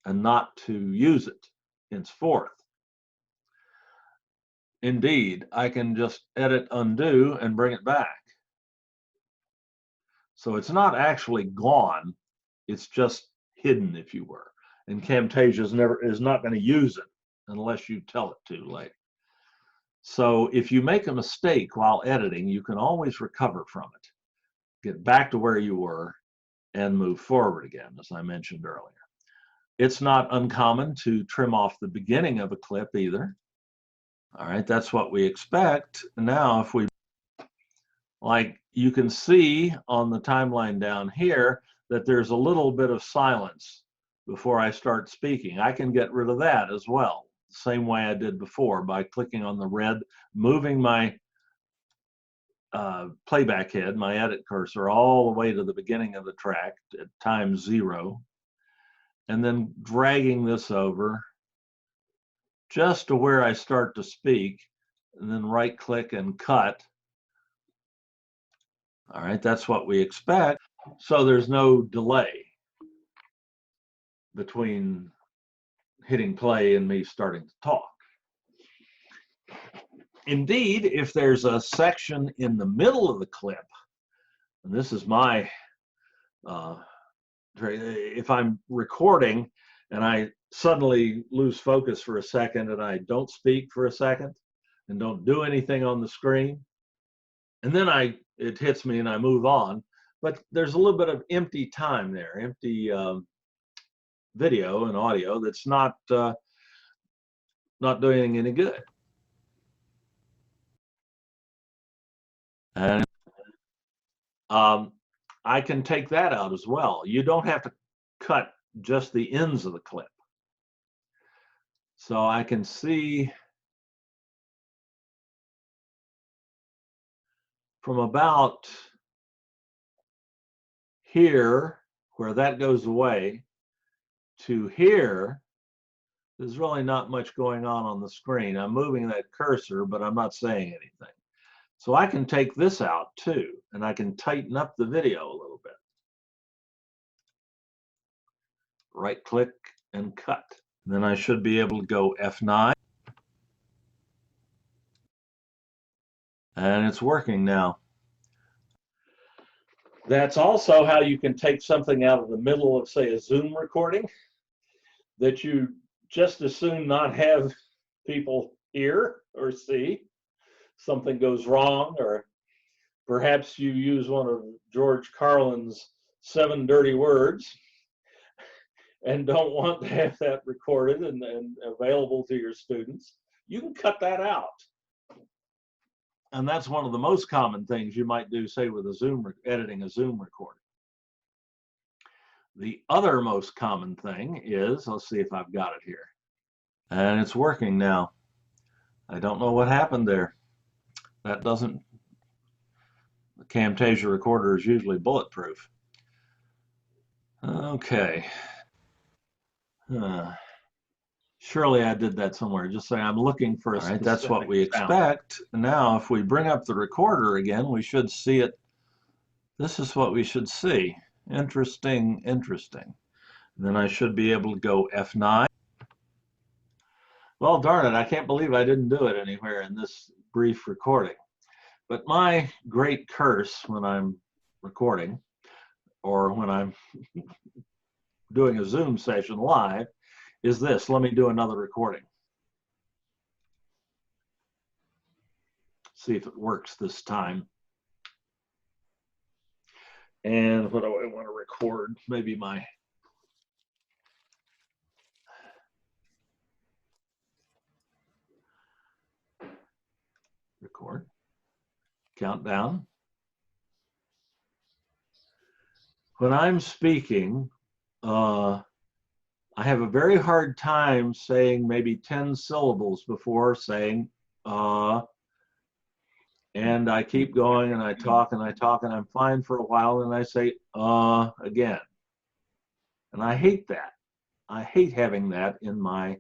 and not to use it henceforth. Indeed, I can just edit undo and bring it back. So it's not actually gone, it's just hidden, if you were. And Camtasia is not going to use it unless you tell it to later. So if you make a mistake while editing, you can always recover from it, get back to where you were, and move forward again, as I mentioned earlier. It's not uncommon to trim off the beginning of a clip either. All right, that's what we expect. Now, if we, like you can see on the timeline down here, that there's a little bit of silence before I start speaking. I can get rid of that as well, the same way I did before by clicking on the red, moving my playback head, my edit cursor, all the way to the beginning of the track at time 0, and then dragging this over just to where I start to speak, and then right click and cut. All right, that's what we expect. So there's no delay between hitting play and me starting to talk. Indeed, if there's a section in the middle of the clip, and this is my, if I'm recording and I suddenly lose focus for a second and I don't speak for a second and don't do anything on the screen, and then it hits me and I move on, but there's a little bit of empty time there, empty video and audio that's not doing any good. And I can take that out as well. You don't have to cut just the ends of the clip. So I can see from about here, where that goes away, to here, there's really not much going on the screen. I'm moving that cursor, but I'm not saying anything. So I can take this out too, and I can tighten up the video a little bit. Right click and cut. Then I should be able to go F9. And it's working now. That's also how you can take something out of the middle of, say, a Zoom recording that you just as soon not have people hear or see. Something goes wrong, or perhaps you use one of George Carlin's 7 dirty words and don't want to have that recorded and available to your students. You can cut that out. And that's one of the most common things you might do, say, with a Zoom, editing a Zoom recording. The other most common thing is, let's see if I've got it here. And it's working now. I don't know what happened there. That doesn't, the Camtasia recorder is usually bulletproof. Okay. Surely I did that somewhere. Just say I'm looking for a All right, that's what we expect. Now, if we bring up the recorder again, we should see it. This is what we should see. Interesting, interesting. And then I should be able to go F9. Well, darn it, I can't believe I didn't do it anywhere in this brief recording. But my great curse when I'm recording or when I'm doing a Zoom session live is this. Let me do another recording. See if it works this time. And what do I want to record? Maybe my record. Countdown. When I'm speaking, I have a very hard time saying maybe 10 syllables before saying and I keep going and I talk and I talk and I'm fine for a while and I say again. And I hate that. I hate having that in my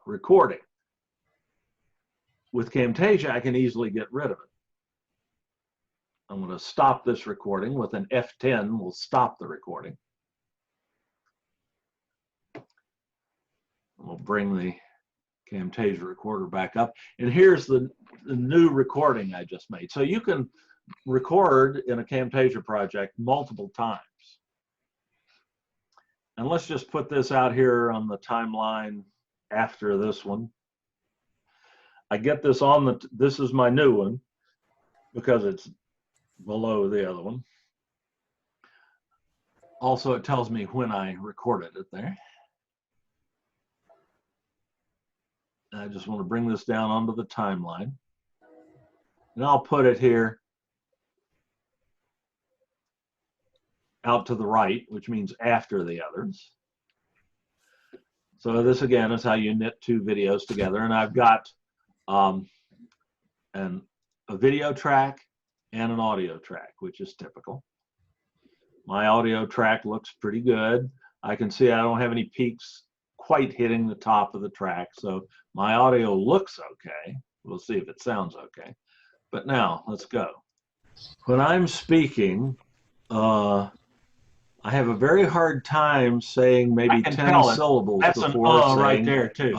recording. With Camtasia, I can easily get rid of it. I'm going to stop this recording with an F10. We'll stop the recording. We'll bring the Camtasia recorder back up. And here's the new recording I just made. So you can record in a Camtasia project multiple times. And let's just put this out here on the timeline after this one. I get this on the, this is my new one because it's below the other one. Also, it tells me when I recorded it there. I just want to bring this down onto the timeline. And I'll put it here out to the right, which means after the others. So this again is how you knit two videos together. And I've got a video track and an audio track, which is typical. My audio track looks pretty good. I can see I don't have any peaks quite hitting the top of the track. So my audio looks okay. We'll see if it sounds okay. But now let's go. When I'm speaking, I have a very hard time saying maybe 10 syllables before saying right there too.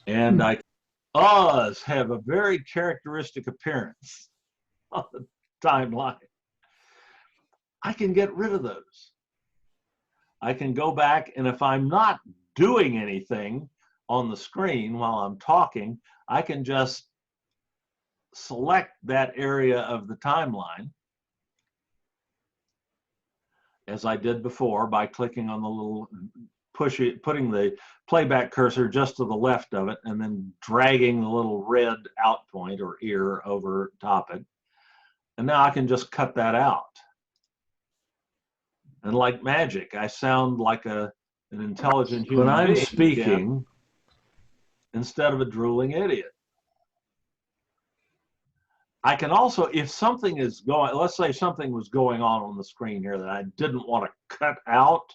And uhs have a very characteristic appearance on the timeline. I can get rid of those. I can go back, and if I'm not doing anything on the screen while I'm talking, I can just select that area of the timeline, as I did before, by clicking on the little putting the playback cursor just to the left of it, and then dragging the little red out point or ear over top it. And now I can just cut that out. And like magic, I sound like an intelligent human being. When I'm speaking, instead of a drooling idiot. I can also, if something is going, let's say something was going on the screen here that I didn't want to cut out,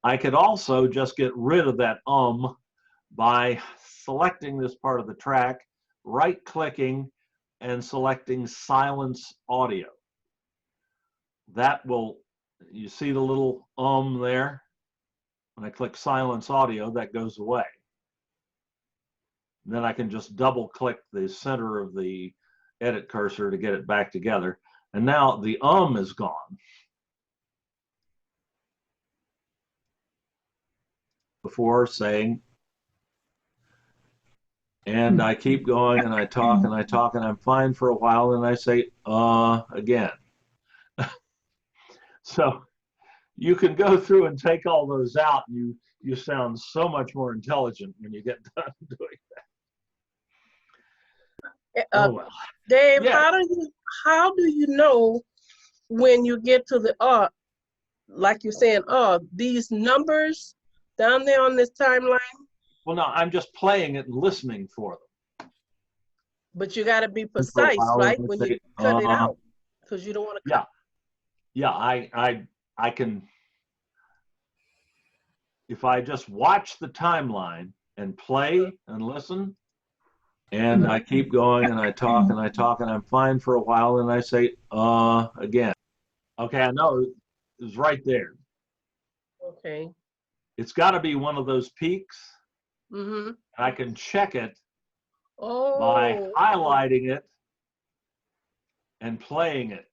I could also just get rid of that by selecting this part of the track, right-clicking, and selecting Silence Audio. That will, you see the little there? When I click Silence Audio, that goes away. And then I can just double-click the center of the edit cursor to get it back together. And now the is gone. Before saying, and I keep going and I talk and I talk and I'm fine for a while and I say again. So you can go through and take all those out and you sound so much more intelligent when you get done doing that. Oh well. Dave, Yeah. how do you know when you get to the like you're saying, oh, these numbers down there on this timeline, Well, no, I'm just playing it and listening for them. but you got to be For a precise, while, right? let's When say, you cut it out, because you don't want to yeah, cut. yeah, I can, if I just watch the timeline and play and listen, and I keep going and I talk and I talk and I'm fine for a while and I say, again. Okay, I know it's right there. Okay. It's got to be one of those peaks. Mm-hmm. I can check it Oh. by highlighting it and playing it.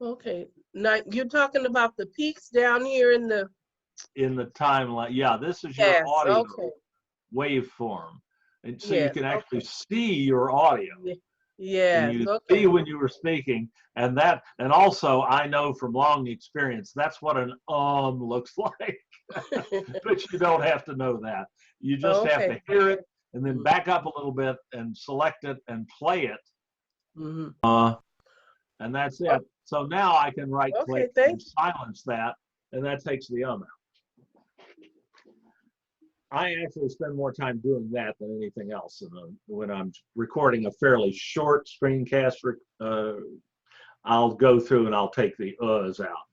Okay. Now you're talking about the peaks down here in the Timeline. Yeah, this is your yes, audio okay. waveform. And so you Yes, can actually okay. see your audio. Yes, And you okay. see when you were speaking, and also I know from long experience that's what an looks like. But you don't have to know that. You just have to hear it and then back up a little bit and select it and play it. Mm-hmm. And that's it. So now I can right click and silence that, and that takes the out. I actually spend more time doing that than anything else. When I'm recording a fairly short screencast, I'll go through and I'll take the uhs out,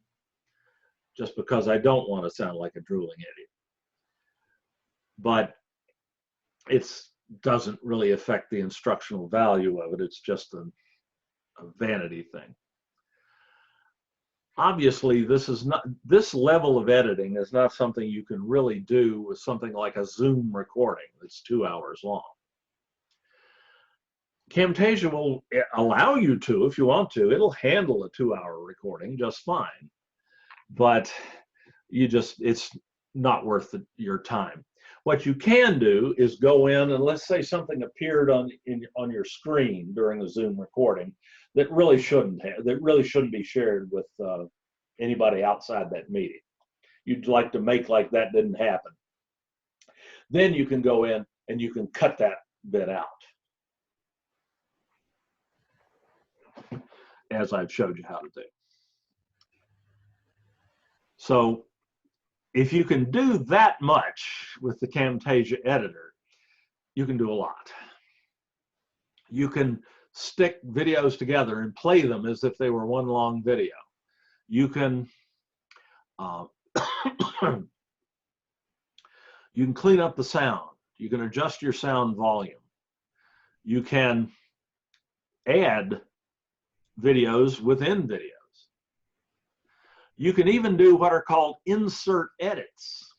just because I don't want to sound like a drooling idiot. But it doesn't really affect the instructional value of it. It's just a vanity thing. Obviously, this level of editing is not something you can really do with something like a Zoom recording that's 2 hours long. Camtasia will allow you to, if you want to. It'll handle a 2-hour recording just fine, but it's not worth your time. What you can do is go in and let's say something appeared on your screen during a Zoom recording that really shouldn't be shared with anybody outside that meeting. You'd like to make like that didn't happen. Then you can go in and you can cut that bit out, as I've showed you how to do. So if you can do that much with the Camtasia Editor, you can do a lot. You can stick videos together and play them as if they were one long video. You can you can clean up the sound. You can adjust your sound volume. You can add videos within videos. You can even do what are called insert edits.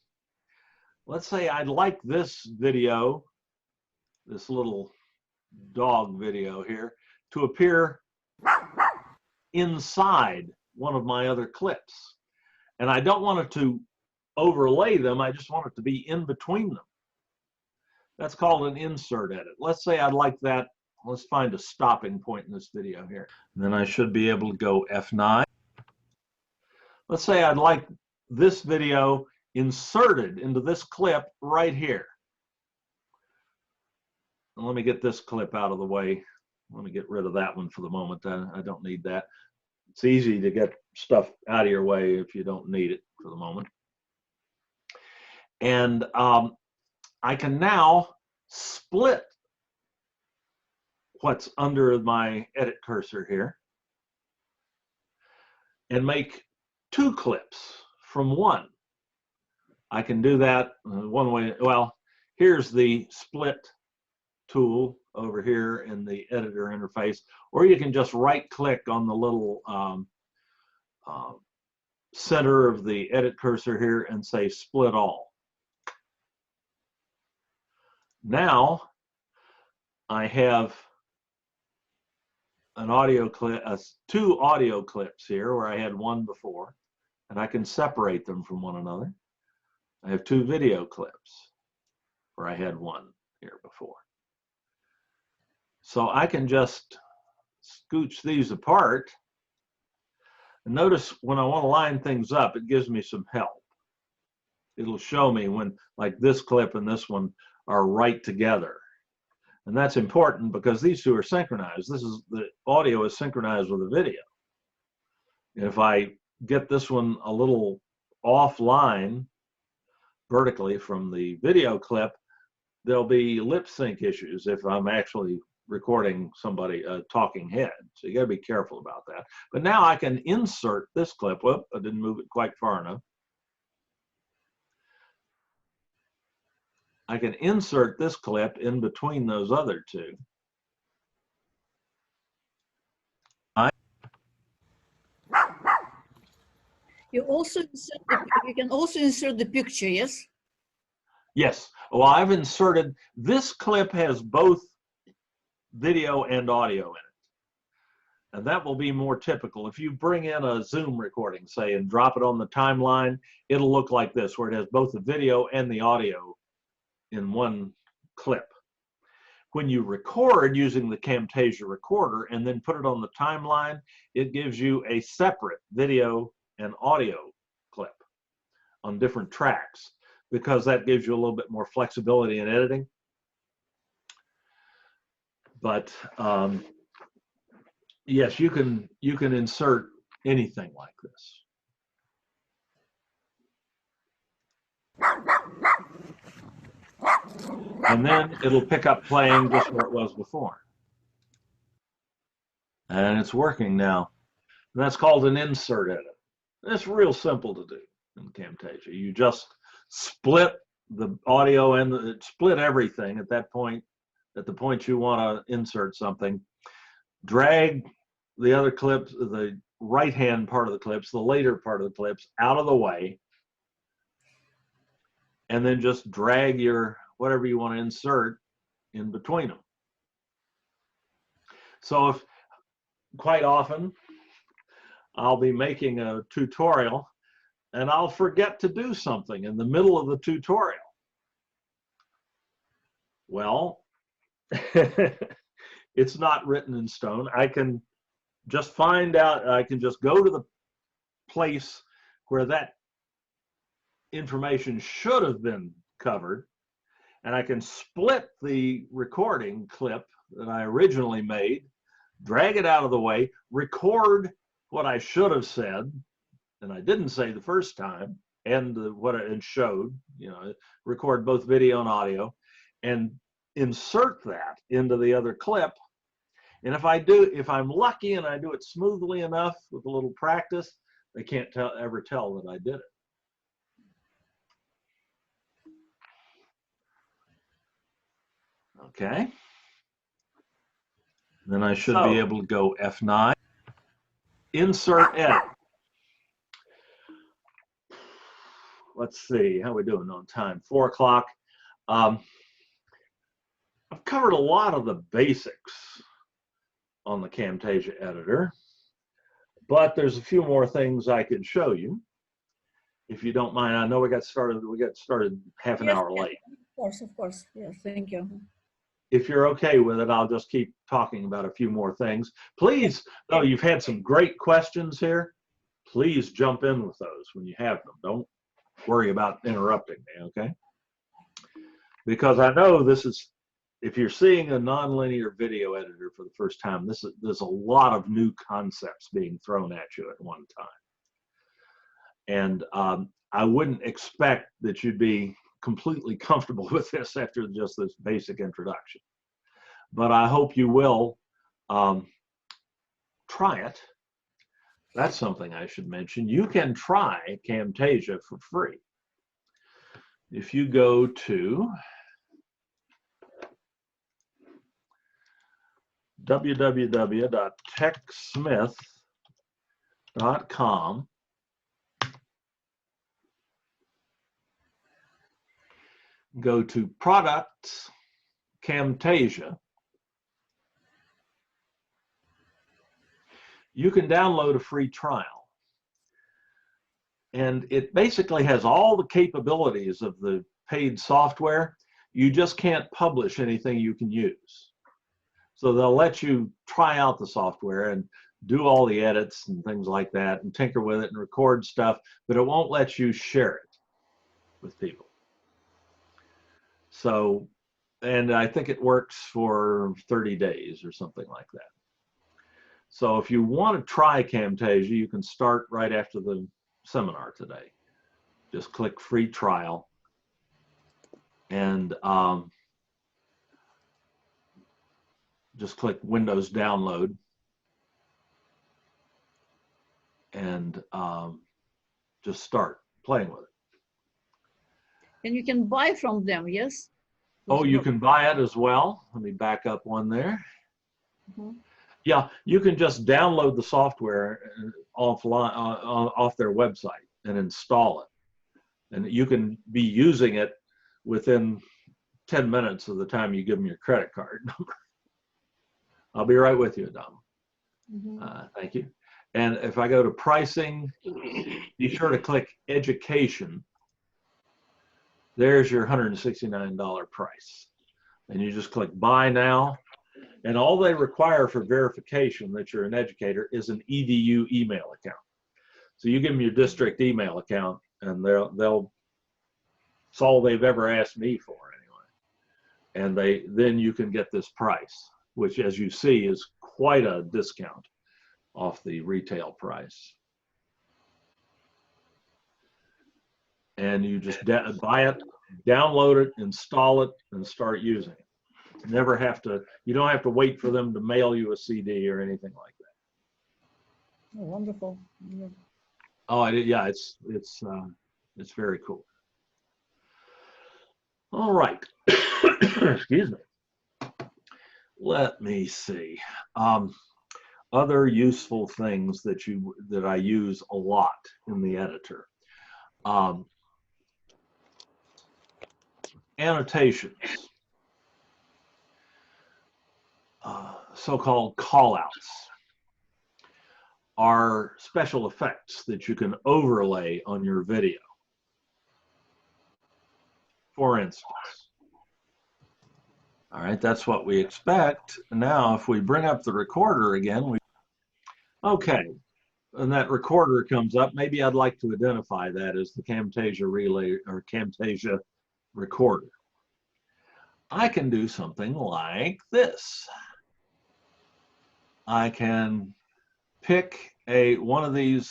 Let's say I'd like this video, this little dog video here, to appear inside one of my other clips. And I don't want it to overlay them, I just want it to be in between them. That's called an insert edit. Let's say I'd like that. Let's find a stopping point in this video here. And then I should be able to go F9. Let's say I'd like this video inserted into this clip right here. And let me get this clip out of the way. Let me get rid of that one for the moment. I don't need that. It's easy to get stuff out of your way if you don't need it for the moment. And I can now split what's under my edit cursor here and make 2 clips from one. I can do that one way. Well, here's the split tool over here in the editor interface, or you can just right click on the little center of the edit cursor here and say split all. Now I have an audio clip, 2 audio clips here where I had one before, and I can separate them from one another. I have 2 video clips where I had one here before. So I can just scooch these apart. And notice when I want to line things up, it gives me some help. It'll show me when, like, this clip and this one are right together. And that's important because these 2 are synchronized. The audio is synchronized with the video. And if I get this one a little offline vertically from the video clip, there'll be lip sync issues if I'm actually recording somebody, a talking head. So you got to be careful about that. But now I can insert this clip. Whoop, I didn't move it quite far enough. I can insert this clip in between those other two. You can also insert the picture, yes? Yes. Well, I've inserted, this clip has both video and audio in it. And that will be more typical. If you bring in a Zoom recording, say, and drop it on the timeline, it'll look like this, where it has both the video and the audio in one clip. When you record using the Camtasia recorder and then put it on the timeline, it gives you a separate video and audio clip on different tracks, because that gives you a little bit more flexibility in editing. But yes, you can insert anything like this. And then it'll pick up playing just where it was before. And it's working now. And that's called an insert edit. It's real simple to do in Camtasia. You just split the audio and split everything at that point, at the point you want to insert something. Drag the other clips, the right-hand part of the clips, the later part of the clips out of the way, and then just drag your whatever you want to insert in between them. So if quite often I'll be making a tutorial and I'll forget to do something in the middle of the tutorial. Well, it's not written in stone. I can just find out, I can just go to the place where that information should have been covered, and I can split the recording clip that I originally made, drag it out of the way, record what I should have said, and I didn't say the first time, and what it showed, you know, record both video and audio, and insert that into the other clip. And if I'm lucky and I do it smoothly enough with a little practice, they can't ever tell that I did it. Okay. Then I should be able to go F9, insert edit. Let's see, how are we doing on time? 4 o'clock. I've covered a lot of the basics on the Camtasia editor, but there's a few more things I could show you, if you don't mind. I know we got started half an hour late. Of course, yes, thank you. If you're okay with it, I'll just keep talking about a few more things. Please, though, you've had some great questions here. Please jump in with those when you have them. Don't worry about interrupting me, okay? Because I know this is, if you're seeing a nonlinear video editor for the first time, there's a lot of new concepts being thrown at you at one time. And I wouldn't expect that you'd be completely comfortable with this after just this basic introduction. But I hope you will try it. That's something I should mention. You can try Camtasia for free. If you go to www.techsmith.com, go to Products, Camtasia. You can download a free trial. And it basically has all the capabilities of the paid software. You just can't publish anything you can use. So they'll let you try out the software and do all the edits and things like that and tinker with it and record stuff, but it won't let you share it with people. So, and I think it works for 30 days or something like that. So if you want to try Camtasia, you can start right after the seminar today. Just click free trial and just click Windows Download and just start playing with it. And you can buy from them, yes? Oh, you can buy it as well. Let me back up one there. Yeah, you can just download the software offline off their website and install it. And you can be using it within 10 minutes of the time you give them your credit card number. I'll be right with you, Adam. Thank you. And if I go to pricing, be sure to click education. There's your $169 price. And you just click buy now. And all they require for verification that you're an educator is an EDU email account. So you give them your district email account and they'll it's all they've ever asked me for anyway. And then you can get this price, which as you see is quite a discount off the retail price. And you just buy it, download it, install it, and start using it. You don't have to wait for them to mail you a CD or anything like that. Oh, wonderful. Yeah. Oh, yeah, it's very cool. All right. Excuse me. Let me see. Other useful things that I use a lot in the editor. Annotations. So-called callouts are special effects that you can overlay on your video. For instance, all right, that's what we expect. Now, if we bring up the recorder again, okay, and that recorder comes up. Maybe I'd like to identify that as the Camtasia relay or Camtasia recorder. I can do something like this. I can pick one of these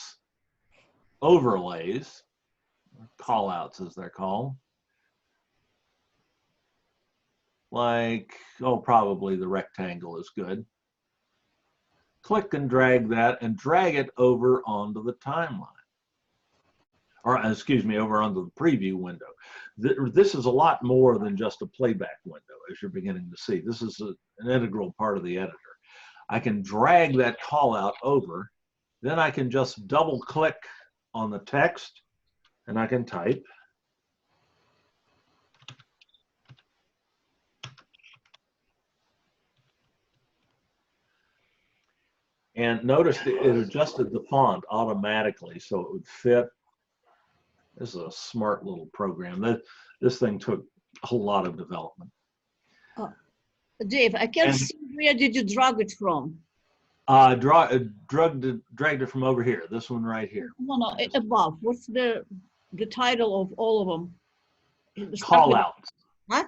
overlays, callouts as they're called, like, oh, probably the rectangle is good. Click and drag that and drag it over onto the timeline. Or, excuse me, over onto the preview window. This is a lot more than just a playback window, as you're beginning to see. This is an integral part of the editor. I can drag that call out over, then I can just double click on the text and I can type. And notice it adjusted the font automatically so it would fit. This is a smart little program. This thing took a lot of development. Dave, I can't see where did you drag it from? Dragged it from over here. This one right here. No, above. What's the title of all of them? Call outs. What?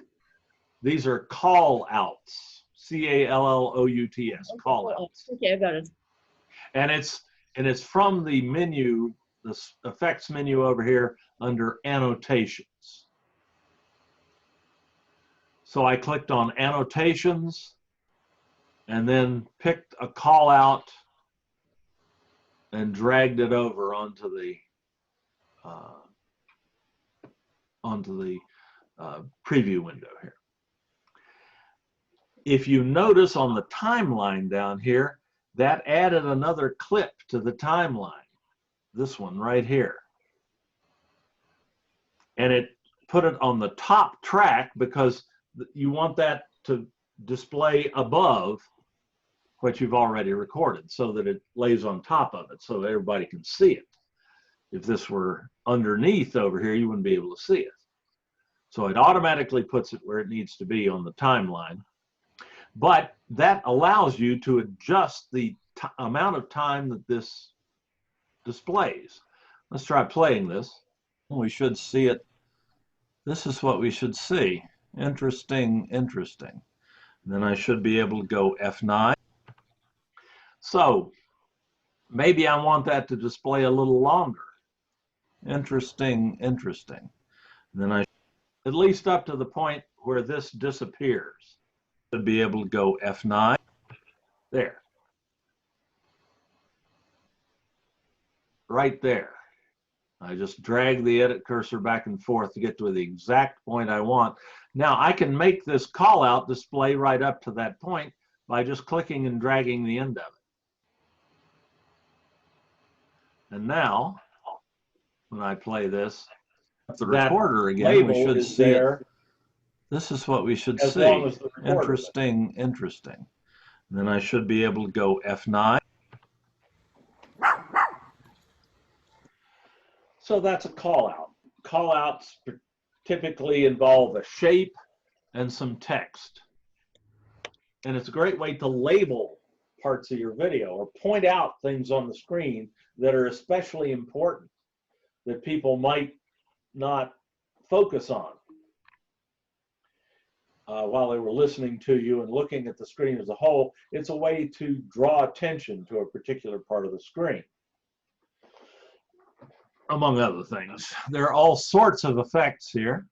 These are call outs. C-A-L-L-O-U-T-S. Call outs. Okay, I got it. And it's from the menu, the effects menu over here under Annotations. So I clicked on Annotations and then picked a call out and dragged it over onto the preview window here. If you notice on the timeline down here, that added another clip to the timeline. This one right here. And it put it on the top track because you want that to display above what you've already recorded so that it lays on top of it so that everybody can see it. If this were underneath over here, you wouldn't be able to see it. So it automatically puts it where it needs to be on the timeline. But that allows you to adjust the amount of time that this displays. Let's try playing this. We should see it. This is what we should see. Interesting, interesting. Then I should be able to go F9. So maybe I want that to display a little longer. Interesting, interesting. And then I, at least up to the point where this disappears, should be able to go F9. There. Right there. I just drag the edit cursor back and forth to get to the exact point I want. Now I can make this call out display right up to that point by just clicking and dragging the end of it. And now, when I play this, the recorder again, we should see it. This is what we should see. Interesting, interesting. And then I should be able to go F9. So that's a call out. Call outs typically involve a shape and some text. And it's a great way to label parts of your video or point out things on the screen that are especially important that people might not focus on while they were listening to you and looking at the screen as a whole. It's a way to draw attention to a particular part of the screen, among other things. There are all sorts of effects here.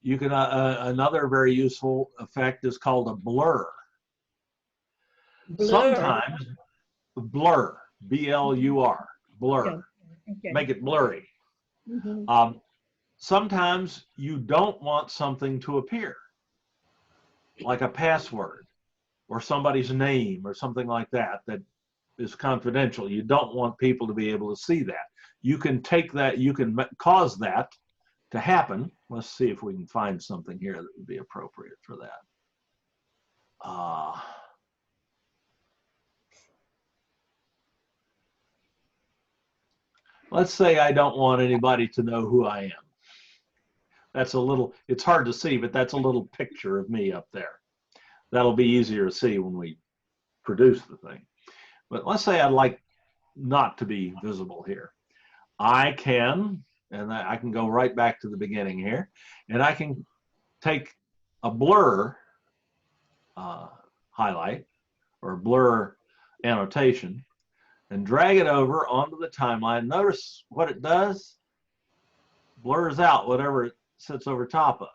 You can another very useful effect is called a blur. Sometimes blur, B-L-U-R, blur. Okay. Make it blurry. Mm-hmm. Sometimes you don't want something to appear, like a password or somebody's name or something like that that is confidential. You don't want people to be able to see that. You can take that, you can cause that to happen. Let's see if we can find something here that would be appropriate for that. Let's say I don't want anybody to know who I am. That's a little, it's hard to see, but that's a little picture of me up there. That'll be easier to see when we produce the thing. But let's say I'd like not to be visible here. I can, and I can go right back to the beginning here, and I can take a blur highlight or blur annotation and drag it over onto the timeline. Notice what it does? Blurs out whatever it sits over top of.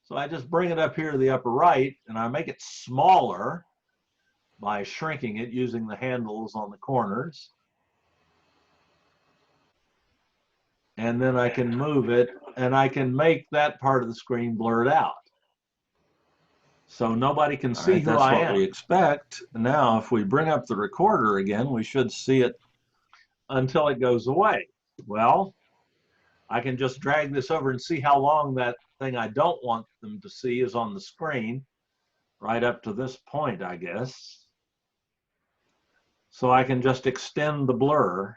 So I just bring it up here to the upper right and I make it smaller by shrinking it using the handles on the corners. And then I can move it and I can make that part of the screen blurred out. So nobody can see who I am. That's what we expect. Now, if we bring up the recorder again, we should see it until it goes away. Well, I can just drag this over and see how long that thing I don't want them to see is on the screen, right up to this point, I guess. So I can just extend the blur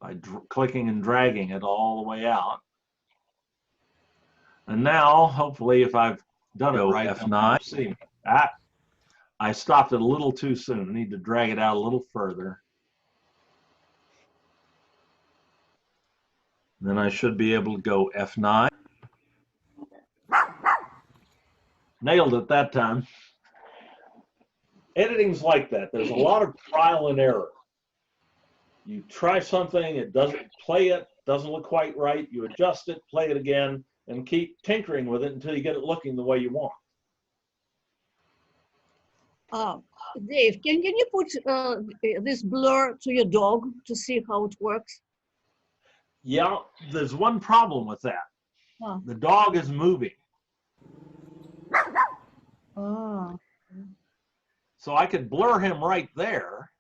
by clicking and dragging it all the way out. And now, hopefully, if I've done it right, F9. See, I stopped it a little too soon. I need to drag it out a little further. Then I should be able to go F9. Nailed it that time. Editing's like that. There's a lot of trial and error. You try something, it doesn't play it, doesn't look quite right. You adjust it, play it again, and keep tinkering with it until you get it looking the way you want. Dave, can you put this blur to your dog to see how it works? Yeah, there's one problem with that. Oh. The dog is moving. Oh. So I could blur him right there.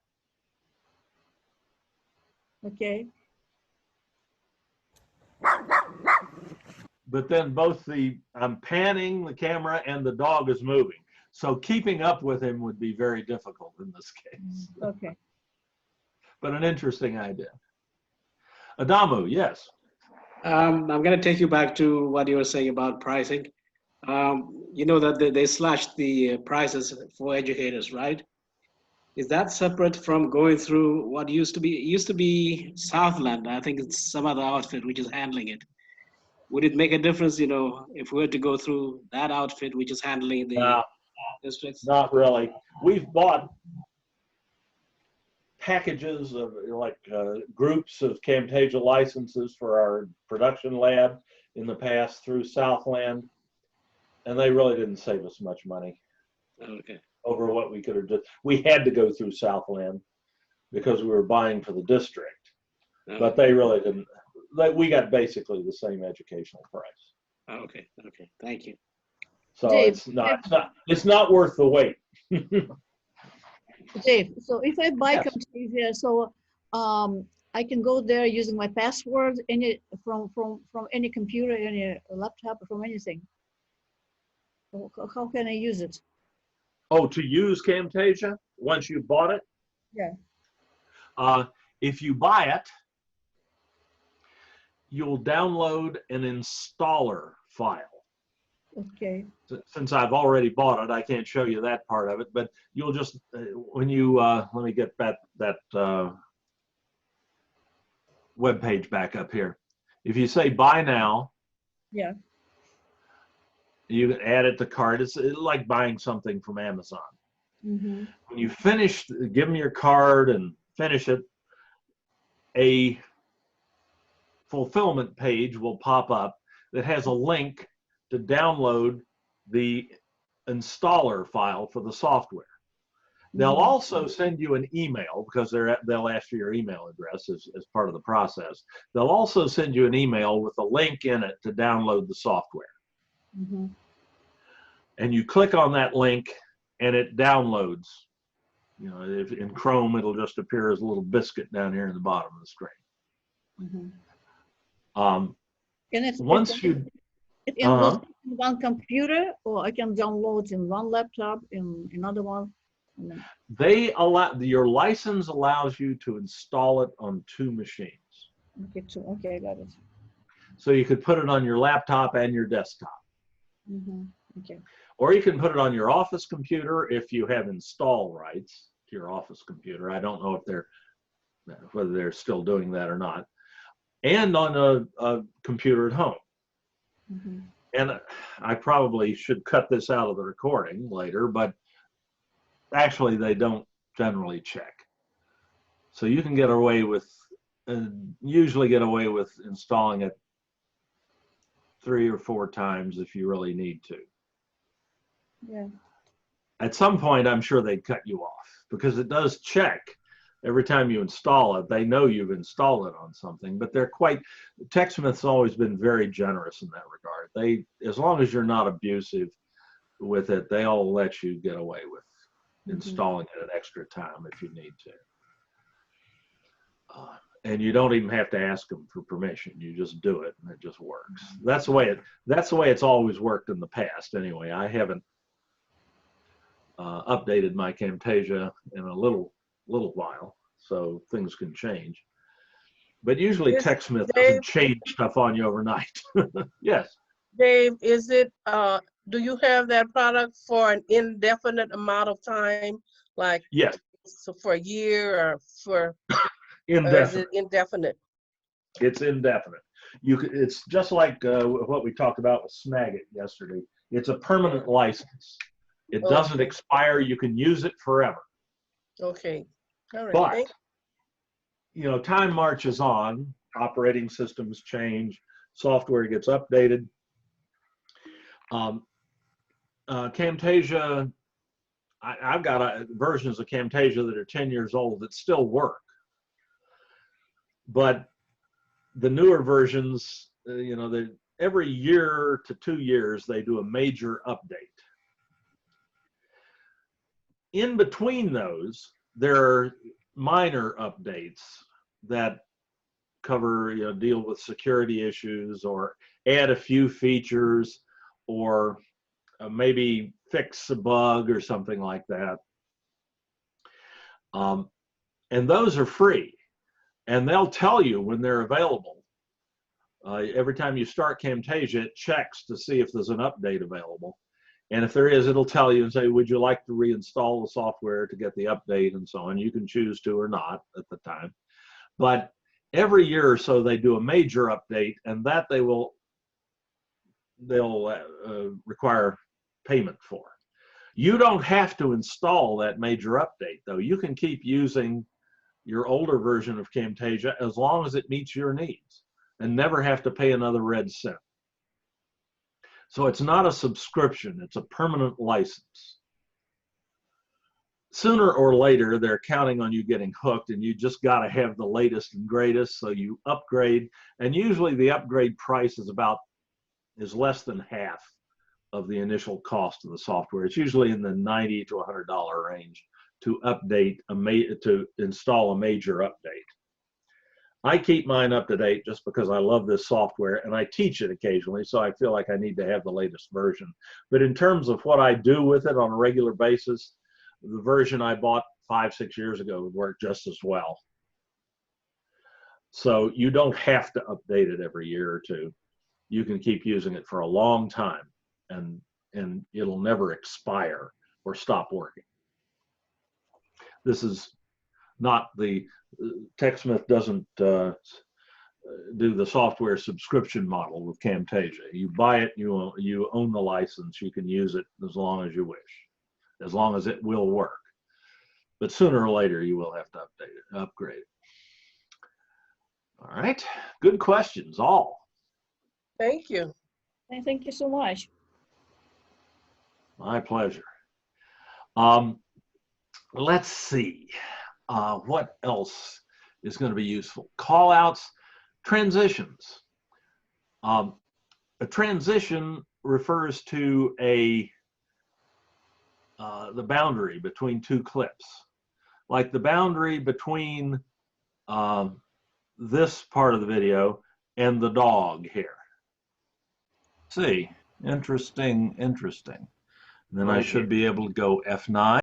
Okay. But then I'm panning the camera and the dog is moving. So keeping up with him would be very difficult in this case. Okay. But an interesting idea. Adamu, yes. I'm going to take you back to what you were saying about pricing. You know that they slashed the prices for educators, right? Is that separate from going through what used to be Southland? I think it's some other outfit which is handling it. Would it make a difference, you know, if we were to go through that outfit which is handling the districts? Not really. We've bought packages of like groups of Camtasia licenses for our production lab in the past through Southland, and they really didn't save us much money. Okay. Over what we could have done. We had to go through Southland because we were buying for the district, but they really didn't. We got basically the same educational price. Okay. Okay. Thank you. So Dave, it's not worth the wait. Dave, so if I buy Yes. Camtasia, so I can go there using my password from any computer, any laptop, from anything. How can I use it? Oh, to use Camtasia once you bought it? Yeah. If you buy it, you'll download an installer file. Okay. Since I've already bought it, I can't show you that part of it, but you'll just, when you, let me get that web page back up here. If you say buy now, Yeah. you can add it to cart. It's like buying something from Amazon. Mm-hmm. When you finish, give them your card and finish it, a fulfillment page will pop up that has a link to download the installer file for the software. They'll also send you an email because they'll ask for your email address as part of the process. They'll also send you an email with a link in it to download the software. Mm-hmm. And you click on that link and it downloads. You know, if in Chrome, it'll just appear as a little biscuit down here in the bottom of the screen. Mm-hmm. And it's Once you it involves one computer, or I can download in one laptop, in another one. they allow, your license allows you to install it on 2 machines. Okay, I got it. So you could put it on your laptop and your desktop. Mm-hmm. Okay. Or you can put it on your office computer if you have install rights to your office computer. I don't know if whether they're still doing that or not. And on a computer at home. Mm-hmm. And I probably should cut this out of the recording later, but actually they don't generally check. So you can get away with, usually get away with installing it 3 or 4 times if you really need to. Yeah. At some point, I'm sure they'd cut you off because it does check every time you install it. They know you've installed it on something, but TechSmith's always been very generous in that regard. As long as you're not abusive with it, they'll let you get away with installing it an extra time if you need to. And you don't even have to ask them for permission. You just do it, and it just works. That's the way it's always worked in the past. Anyway, I haven't updated my Camtasia in a little while, so things can change. But usually TechSmith doesn't change stuff on you overnight. Yes. Dave, is it, do you have that product for an indefinite amount of time? Like, yes, so for a year or for, indefinite. or is it indefinite? It's indefinite. It's just like what we talked about with Snagit yesterday. It's a permanent license. It doesn't expire. You can use it forever. Okay. All right. But, you know, time marches on. Operating systems change. Software gets updated. Camtasia, I've got versions of Camtasia that are 10 years old that still work. But the newer versions, you know, every year to 2 years, they do a major update. In between those, there are minor updates that cover, you know, deal with security issues or add a few features or maybe fix a bug or something like that. And those are free. And they'll tell you when they're available. Every time you start Camtasia, it checks to see if there's an update available. And if there is, it'll tell you and say, would you like to reinstall the software to get the update and so on. You can choose to or not at the time. But every year or so, they do a major update, and that they'll require payment for. You don't have to install that major update, though. You can keep using your older version of Camtasia as long as it meets your needs and never have to pay another red cent. So it's not a subscription, it's a permanent license. Sooner or later, they're counting on you getting hooked, and you just got to have the latest and greatest, so you upgrade. And usually the upgrade price is less than half of the initial cost of the software. It's usually in the $90 to $100 range to update, to install a major update. I keep mine up to date just because I love this software, and I teach it occasionally, so I feel like I need to have the latest version. But in terms of what I do with it on a regular basis, the version I bought 5-6 years ago would work just as well. So you don't have to update it every year or two. You can keep using it for a long time, and it'll never expire or stop working. This is not the TechSmith doesn't do the software subscription model with Camtasia. You buy it, you own the license, you can use it as long as you wish, as long as it will work. But sooner or later, you will have to upgrade it. All right, good questions, all. Thank you. Thank you so much. My pleasure. Let's see, what else is going to be useful? Call outs, transitions. A transition refers to the boundary between two clips, like the boundary between this part of the video and the dog here. See, interesting. And then I should be able to go F9.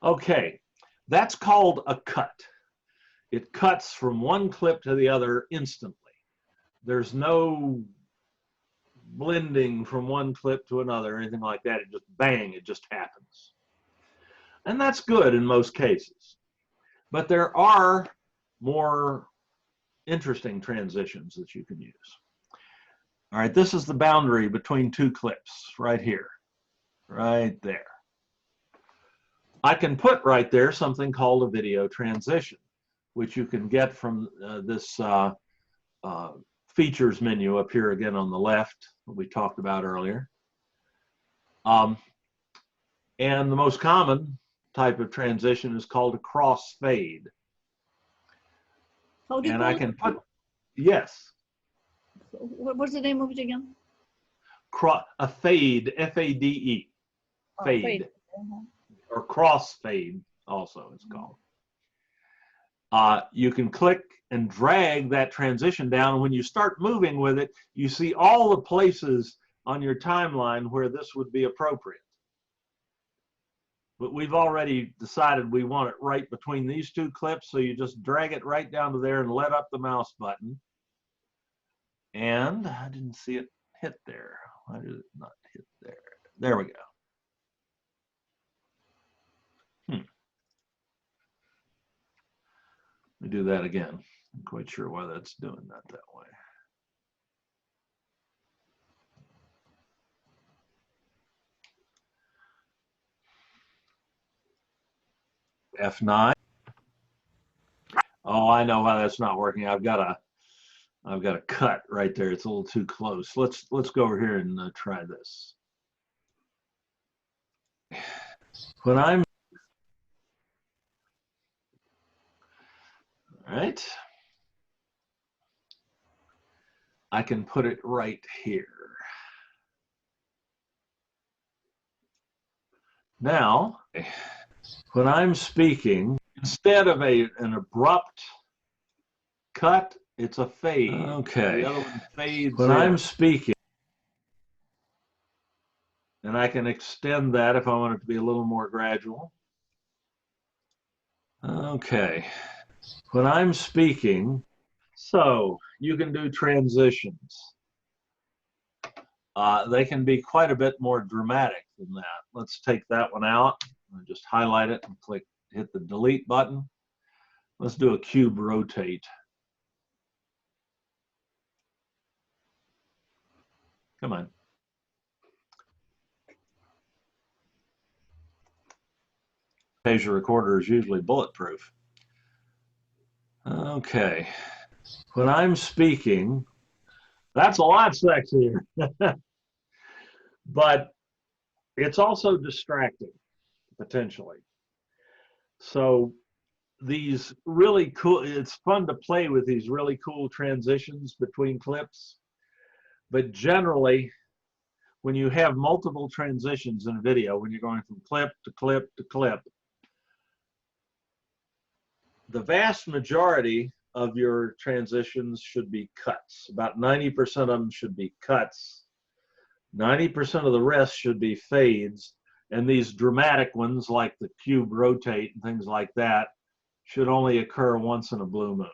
Okay, that's called a cut. It cuts from one clip to the other instantly. There's no blending from one clip to another or anything like that. It just bang, it just happens. And that's good in most cases. But there are more interesting transitions that you can use. All right, this is the boundary between two clips right here, right there. I can put right there something called a video transition, which you can get from this features menu up here again on the left that we talked about earlier. And the most common type of transition is called a crossfade. How do you And call I it? can put, yes, What's the name of it again? a fade, F-A-D-E, Oh, fade, Uh-huh. or crossfade also it's called. You can click and drag that transition down, and when you start moving with it, you see all the places on your timeline where this would be appropriate. But we've already decided we want it right between these two clips, so you just drag it right down to there and let up the mouse button. And I didn't see it hit there. Why did it not hit there? There we go. Let me do that again. I'm quite sure why that's doing that way. F9. Oh, I know why that's not working. I've got a cut right there. It's a little too close. Let's go over here and try this. When I'm all right, I can put it right here. Now, when I'm speaking, instead of an abrupt cut, it's a fade. Okay. The other one fades when I'm speaking. And I can extend that if I want it to be a little more gradual. Okay. When I'm speaking, so you can do transitions. They can be quite a bit more dramatic than that. Let's take that one out. I'll just highlight it and hit the delete button. Let's do a cube rotate. Come on. Camtasia Recorder is usually bulletproof. Okay, when I'm speaking, that's a lot sexier, but it's also distracting, potentially. So these really cool, it's fun to play with these really cool transitions between clips, but generally, when you have multiple transitions in a video, when you're going from clip to clip to clip, the vast majority of your transitions should be cuts. About 90% of them should be cuts. 90% of the rest should be fades. And these dramatic ones, like the cube rotate and things like that, should only occur once in a blue moon.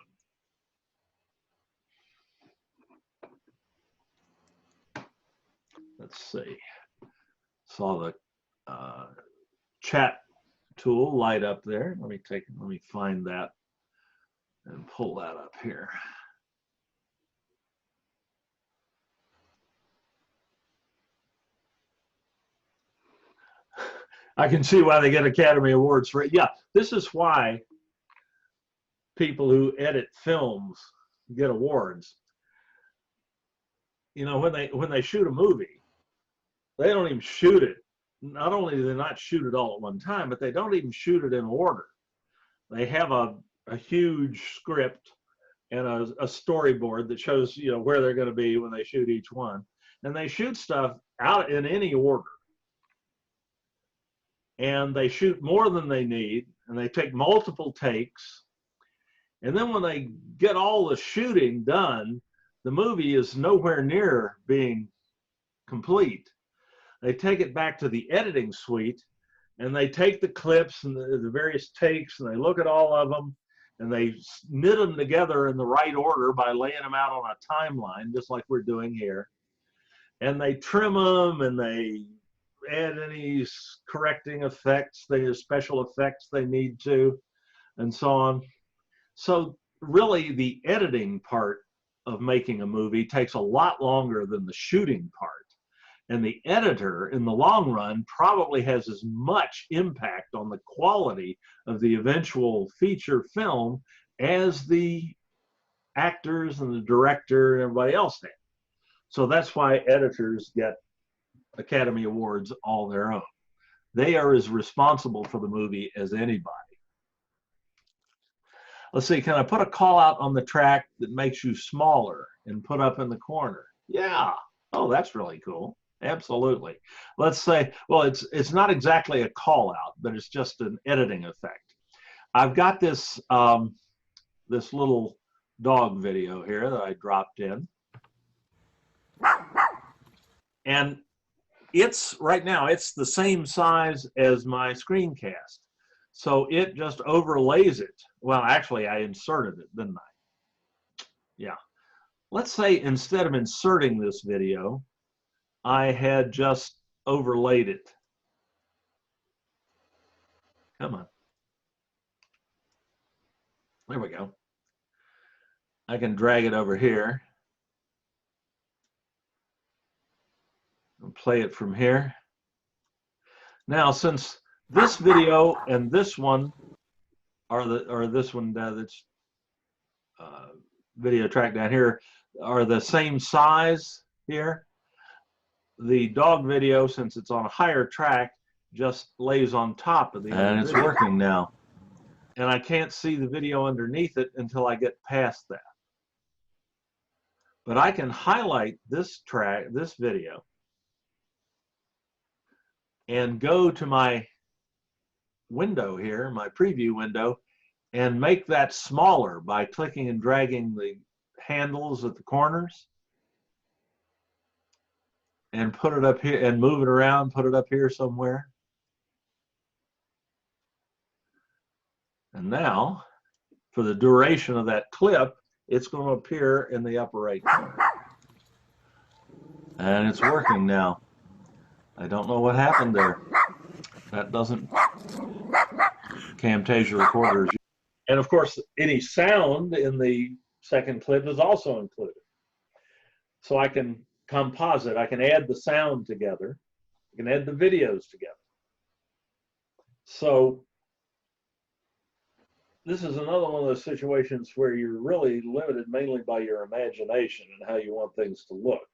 Let's see. Saw the chat tool light up there. Let me find that and pull that up here. I can see why they get Academy Awards for it. Yeah, this is why people who edit films get awards. You know, when they shoot a movie, they don't even shoot it. Not only do they not shoot it all at one time, but they don't even shoot it in order. They have a huge script and a storyboard that shows, you know, where they're going to be when they shoot each one. And they shoot stuff out in any order. And they shoot more than they need, and they take multiple takes. And then when they get all the shooting done, the movie is nowhere near being complete. They take it back to the editing suite, and they take the clips and the various takes, and they look at all of them, and they knit them together in the right order by laying them out on a timeline, just like we're doing here. And they trim them, and they add any correcting effects, special effects they need to, and so on. So really, the editing part of making a movie takes a lot longer than the shooting part. And the editor, in the long run, probably has as much impact on the quality of the eventual feature film as the actors and the director and everybody else did. So that's why editors get Academy Awards all their own. They are as responsible for the movie as anybody. Let's see, can I put a call out on the track that makes you smaller and put up in the corner? Yeah. Oh, that's really cool. Absolutely. Let's say, well, it's not exactly a call out, but it's just an editing effect. I've got this this little dog video here that I dropped in, and it's right now it's the same size as my screencast, so it just overlays it. Well, actually, I inserted it, didn't I? Yeah. Let's say instead of inserting this video, I had just overlaid it. Come on. There we go. I can drag it over here and play it from here. Now, since this video and this one or this one that's video track down here are the same size here, the dog video, since it's on a higher track, just lays on top of the other. And it's working now. And I can't see the video underneath it until I get past that. But I can highlight this track, this video, and go to my window here, my preview window, and make that smaller by clicking and dragging the handles at the corners. And put it up here and move it around, put it up here somewhere. And now, for the duration of that clip, it's going to appear in the upper right corner. And it's working now. I don't know what happened there. That doesn't Camtasia Recorder. And of course, any sound in the second clip is also included. So I can composite, I can add the sound together, I can add the videos together. So this is another one of those situations where you're really limited mainly by your imagination and how you want things to look.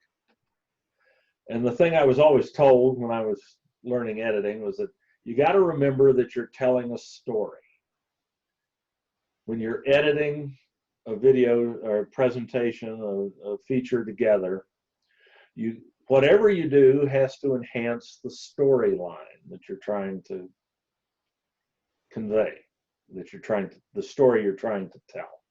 And the thing I was always told when I was learning editing was that you got to remember that you're telling a story. When you're editing a video or a presentation, a feature together, whatever you do has to enhance the storyline that you're trying to convey, the story you're trying to tell.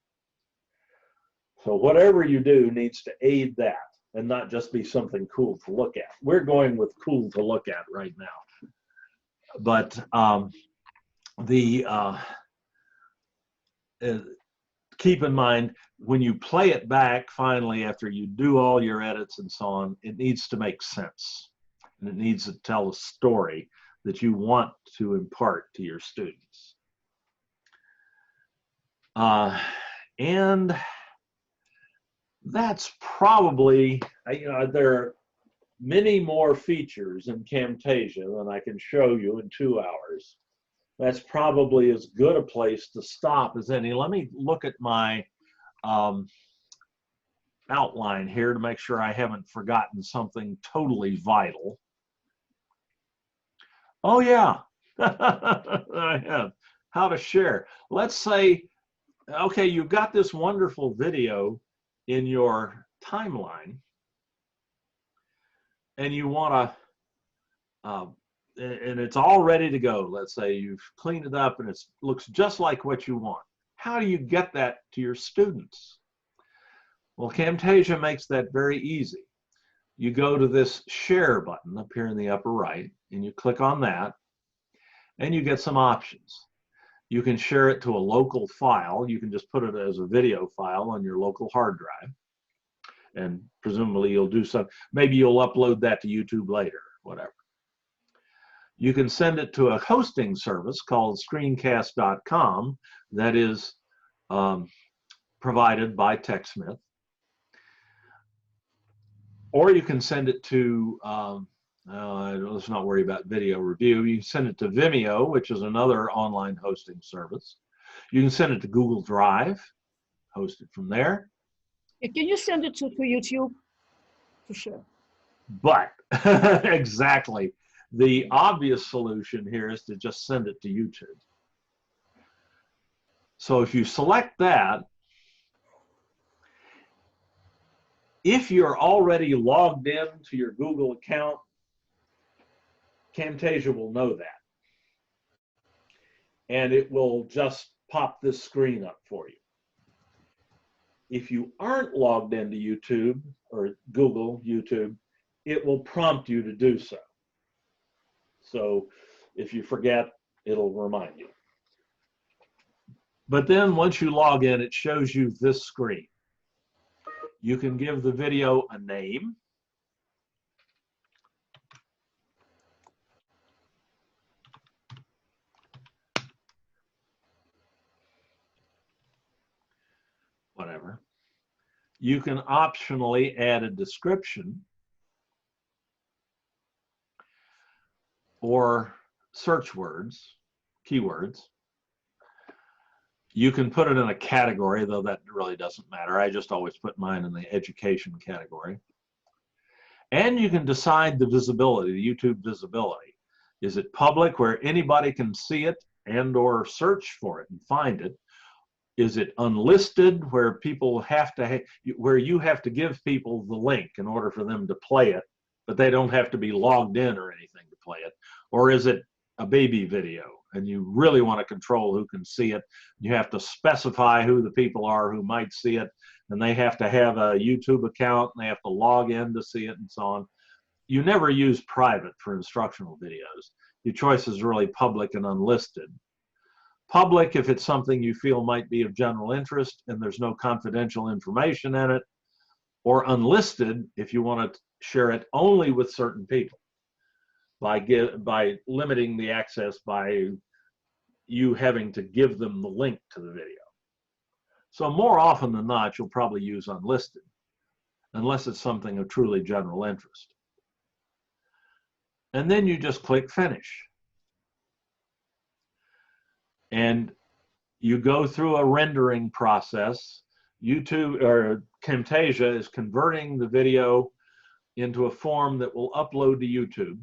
So whatever you do needs to aid that and not just be something cool to look at. We're going with cool to look at right now. But keep in mind, when you play it back finally after you do all your edits and so on, it needs to make sense. And it needs to tell a story that you want to impart to your students. And that's probably, there are many more features in Camtasia than I can show you in 2 hours. That's probably as good a place to stop as any. Let me look at my outline here to make sure I haven't forgotten something totally vital. Oh yeah, I have. How to share. Let's say, okay, you've got this wonderful video in your timeline and you want to, and it's all ready to go. Let's say you've cleaned it up and it looks just like what you want. How do you get that to your students? Well, Camtasia makes that very easy. You go to this share button up here in the upper right and you click on that and you get some options. You can share it to a local file. You can just put it as a video file on your local hard drive. And presumably you'll do some, maybe you'll upload that to YouTube later, whatever. You can send it to a hosting service called screencast.com that is provided by TechSmith. Or you can send it to, let's not worry about video review. You can send it to Vimeo, which is another online hosting service. You can send it to Google Drive, host it from there. Can you send it to YouTube? For sure. But, exactly. The obvious solution here is to just send it to YouTube. So if you select that, if you're already logged in to your Google account, Camtasia will know that. And it will just pop this screen up for you. If you aren't logged into YouTube or Google YouTube, it will prompt you to do so. So if you forget, it'll remind you. But then once you log in, it shows you this screen. You can give the video a name. Whatever. You can optionally add a description or search words, keywords. You can put it in a category, though that really doesn't matter. I just always put mine in the education category. And you can decide the visibility, the YouTube visibility. Is it public where anybody can see it and or search for it and find it? Is it unlisted where people have to, where you have to give people the link in order for them to play it, but they don't have to be logged in or anything to play it? Or is it a baby video and you really want to control who can see it? You have to specify who the people are who might see it, and they have to have a YouTube account and they have to log in to see it and so on. You never use private for instructional videos. Your choice is really public and unlisted. Public if it's something you feel might be of general interest and there's no confidential information in it, or unlisted if you want to share it only with certain people by limiting the access by you having to give them the link to the video. So more often than not, you'll probably use unlisted unless it's something of truly general interest. And then you just click finish. And you go through a rendering process. YouTube or Camtasia is converting the video into a form that will upload to YouTube.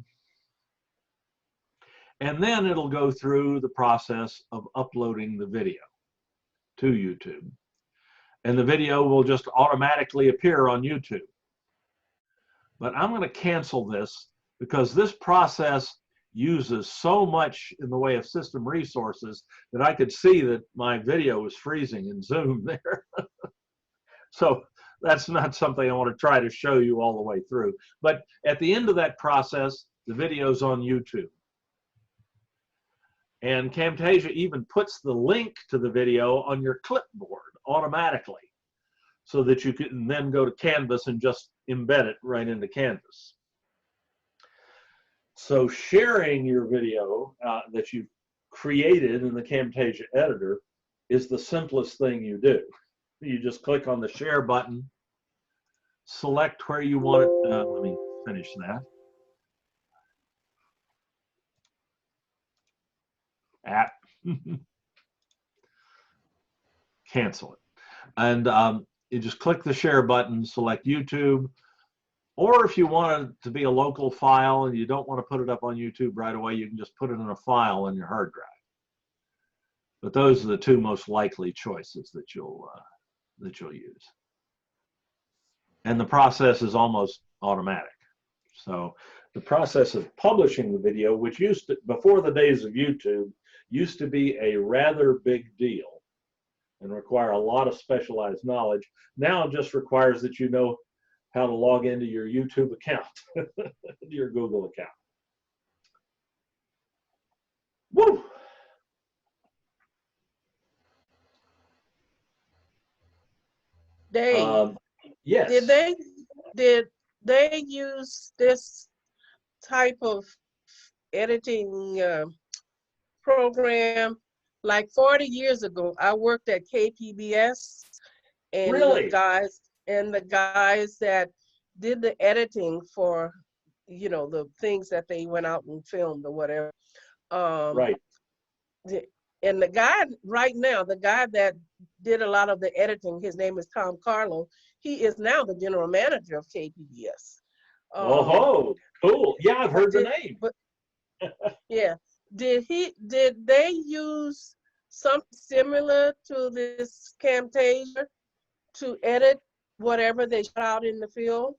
And then it'll go through the process of uploading the video to YouTube. And the video will just automatically appear on YouTube. But I'm going to cancel this because this process uses so much in the way of system resources that I could see that my video was freezing in Zoom there. So that's not something I want to try to show you all the way through. But at the end of that process, the video's on YouTube. And Camtasia even puts the link to the video on your clipboard automatically so that you can then go to Canvas and just embed it right into Canvas. So sharing your video that you've created in the Camtasia editor is the simplest thing you do. You just click on the share button, select where you want it. Let me finish that. Cancel it. And you just click the share button, select YouTube, or if you want it to be a local file and you don't want to put it up on YouTube right away, you can just put it in a file on your hard drive. But those are the two most likely choices that you'll use. And the process is almost automatic. So the process of publishing the video, which used to, before the days of YouTube, used to be a rather big deal and require a lot of specialized knowledge. Now it just requires that you know how to log into your YouTube account, your Google account. Woo! Dave, yes. Did they use this type of editing program? Like 40 years ago, I worked at KPBS, and Really? the guys that did the editing for, you know, the things that they went out and filmed or whatever. Right. And the guy right now, the guy that did a lot of the editing, his name is Tom Carlo. He is now the general manager of KPBS. Oh, cool. Yeah, I've heard the name. But yeah, did they use something similar to this Camtasia to edit whatever they shot out in the field?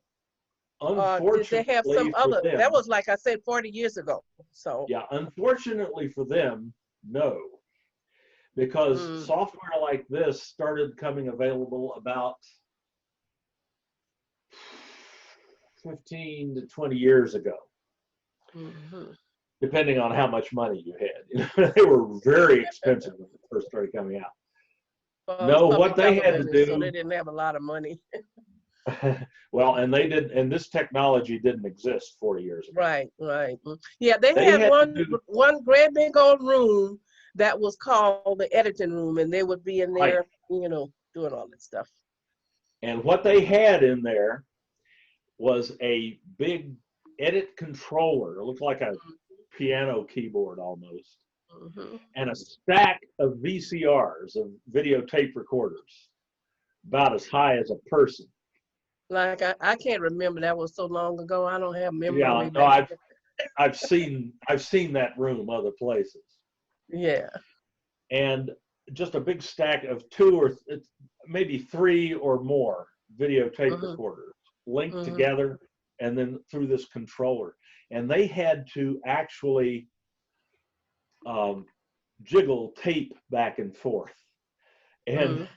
Did they have some other? Them, that was, like I said, 40 years ago. So yeah, unfortunately for them, no, because software like this started coming available about 15 to 20 years ago, depending on how much money you had. You know, they were very expensive when they first started coming out. Well, no, what they had to do. So they didn't have a lot of money. Well, and they didn't, and this technology didn't exist 40 years ago. Right. Yeah, they had one great big old room that was called the editing room, and they would be in there, you know, doing all that stuff. And what they had in there was a big edit controller. It looked like a piano keyboard almost. And a stack of VCRs, of videotape recorders, about as high as a person. Like I can't remember, that was so long ago. I don't have memory. Yeah, no, I've seen that room other places. Yeah. And just a big stack of 2 or maybe 3 or more videotape recorders linked together and then through this controller. And they had to actually jiggle tape back and forth and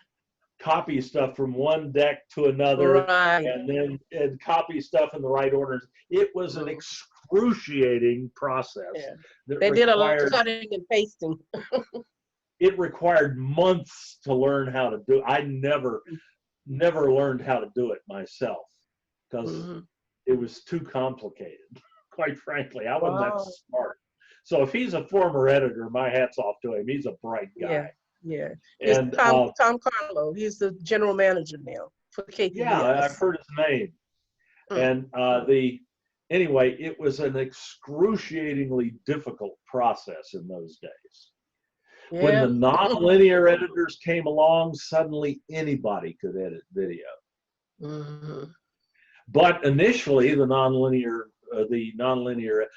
copy stuff from one deck to another, and then copy stuff in the right order. It was an excruciating process. Yeah. They did a lot of cutting and pasting. It required months to learn how to do it. I never learned how to do it myself because it was too complicated. Quite frankly, I wasn't that smart. So if he's a former editor, my hat's off to him. He's a bright guy. Yeah. And Tom Carlo. He's the general manager now for KPBS. Yeah, I've heard his name. And anyway, it was an excruciatingly difficult process in those days. When Yeah. the nonlinear editors came along, suddenly anybody could edit video. Mhm. But initially, the nonlinear,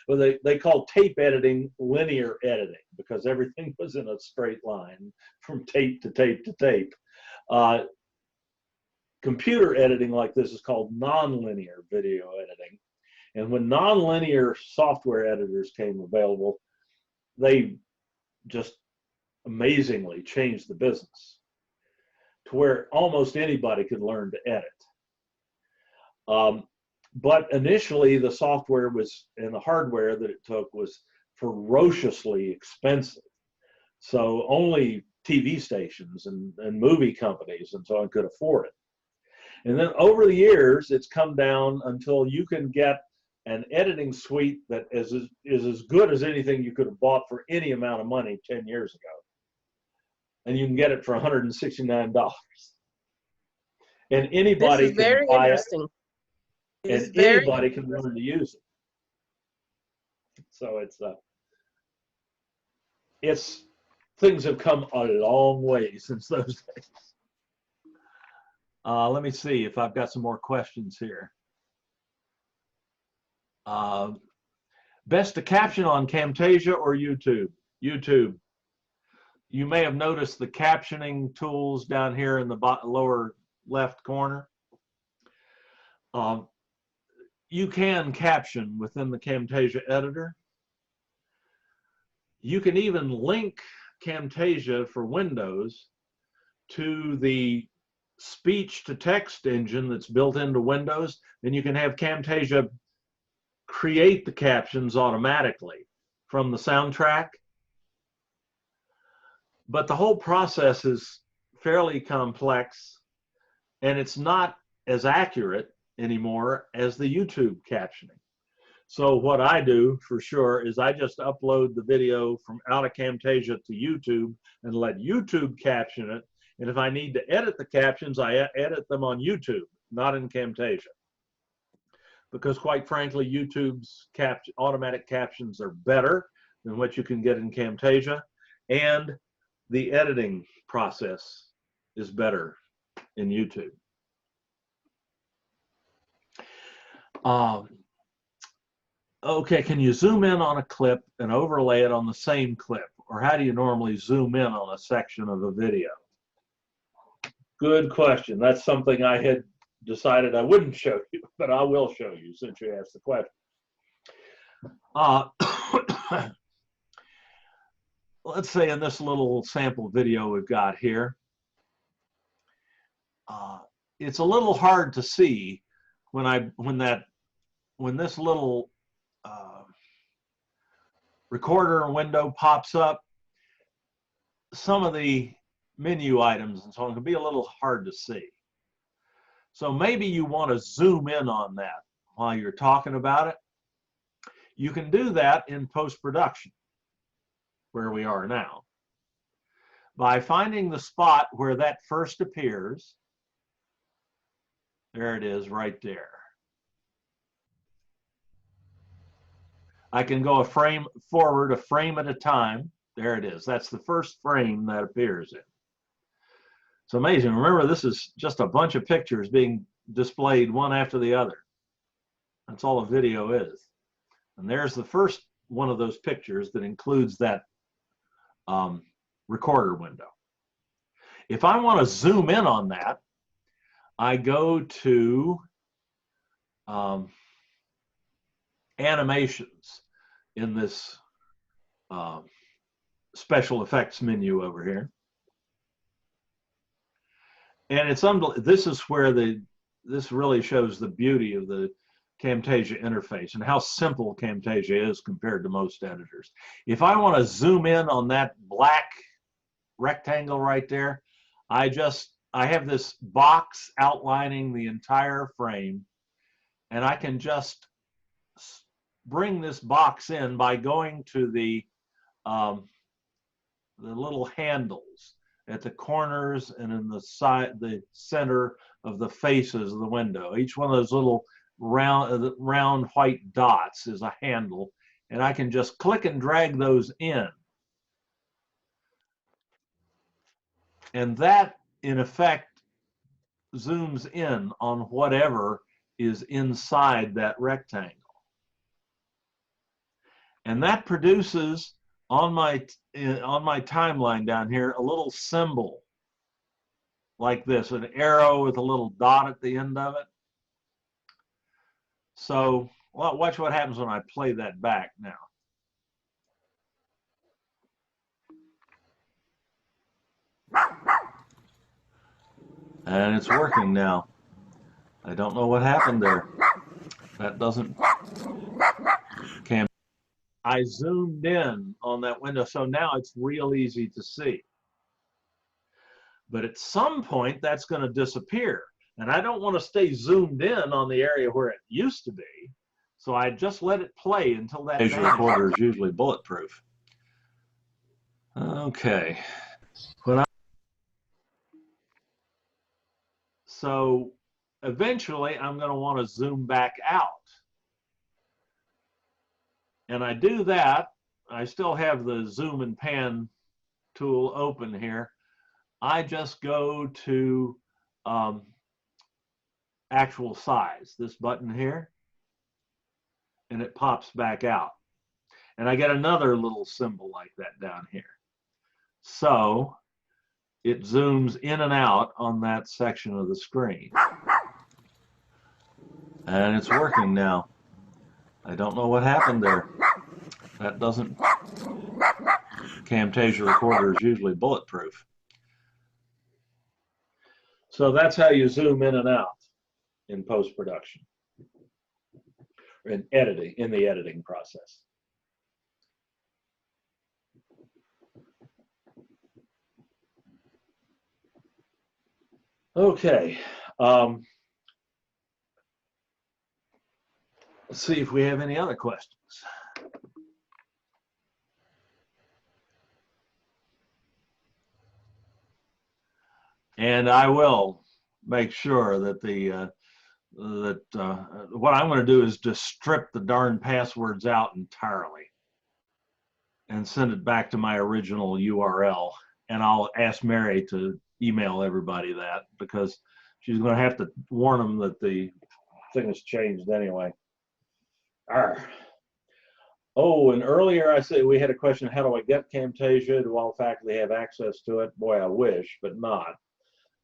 well, they called tape editing linear editing because everything was in a straight line from tape to tape to tape. Computer editing like this is called nonlinear video editing. And when nonlinear software editors came available, they just amazingly changed the business to where almost anybody could learn to edit. But initially, the software was and the hardware that it took was ferociously expensive. So only TV stations and movie companies and so on could afford it. And then over the years, it's come down until you can get an editing suite that is as good as anything you could have bought for any amount of money 10 years ago. And you can get it for $169. And This anybody is can very buy it, interesting. It's and very anybody can interesting. learn to use it. So it's things have come a long way since those days. Let me see if I've got some more questions here. Best to caption on Camtasia or YouTube? YouTube. You may have noticed the captioning tools down here in the lower left corner. You can caption within the Camtasia editor. You can even link Camtasia for Windows to the speech to text engine that's built into Windows. Then you can have Camtasia create the captions automatically from the soundtrack. But the whole process is fairly complex, and it's not as accurate anymore as the YouTube captioning. So what I do for sure is I just upload the video from out of Camtasia to YouTube and let YouTube caption it. And if I need to edit the captions, I edit them on YouTube, not in Camtasia. Because quite frankly, YouTube's automatic captions are better than what you can get in Camtasia. And the editing process is better in YouTube. Okay, can you zoom in on a clip and overlay it on the same clip? Or how do you normally zoom in on a section of a video? Good question. That's something I had decided I wouldn't show you, but I will show you since you asked the question. Let's say in this little sample video we've got here, it's a little hard to see when this little recorder window pops up. Some of the menu items and so on can be a little hard to see. So maybe you want to zoom in on that while you're talking about it. You can do that in post-production, where we are now, by finding the spot where that first appears. There it is right there. I can go a frame forward, a frame at a time. There it is. That's the first frame that appears in. It's amazing. Remember, this is just a bunch of pictures being displayed one after the other. That's all a video is. And there's the first one of those pictures that includes that recorder window. If I want to zoom in on that, I go to Animations in this special effects menu over here. And it's this is where this really shows the beauty of the Camtasia interface and how simple Camtasia is compared to most editors. If I want to zoom in on that black rectangle right there, I have this box outlining the entire frame, and I can just bring this box in by going to the little handles at the corners and in the center of the faces of the window. Each one of those little round white dots is a handle, and I can just click and drag those in. And that, in effect, zooms in on whatever is inside that rectangle. And that produces on my timeline down here a little symbol like this, an arrow with a little dot at the end of it. So, well, watch what happens when I play that back now. And it's working now. I don't know what happened there. That doesn't. I zoomed in on that window, so now it's real easy to see. But at some point, that's going to disappear. And I don't want to stay zoomed in on the area where it used to be. So I just let it play until that recorder is usually bulletproof. Okay. So eventually, I'm going to want to zoom back out. And I do that. I still have the zoom and pan tool open here. I just go to actual size, this button here, and it pops back out. And I get another little symbol like that down here. So it zooms in and out on that section of the screen. And it's working now. I don't know what happened there. That doesn't. Camtasia recorder is usually bulletproof. So that's how you zoom in and out in post-production, in editing, in the editing process. Okay. Let's see if we have any other questions. And I will make sure that what I'm going to do is just strip the darn passwords out entirely and send it back to my original URL. And I'll ask Mary to email everybody that, because she's going to have to warn them that the thing has changed anyway. Arr. Oh, and earlier I said we had a question, how do I get Camtasia? Do all faculty have access to it? Boy, I wish, but not.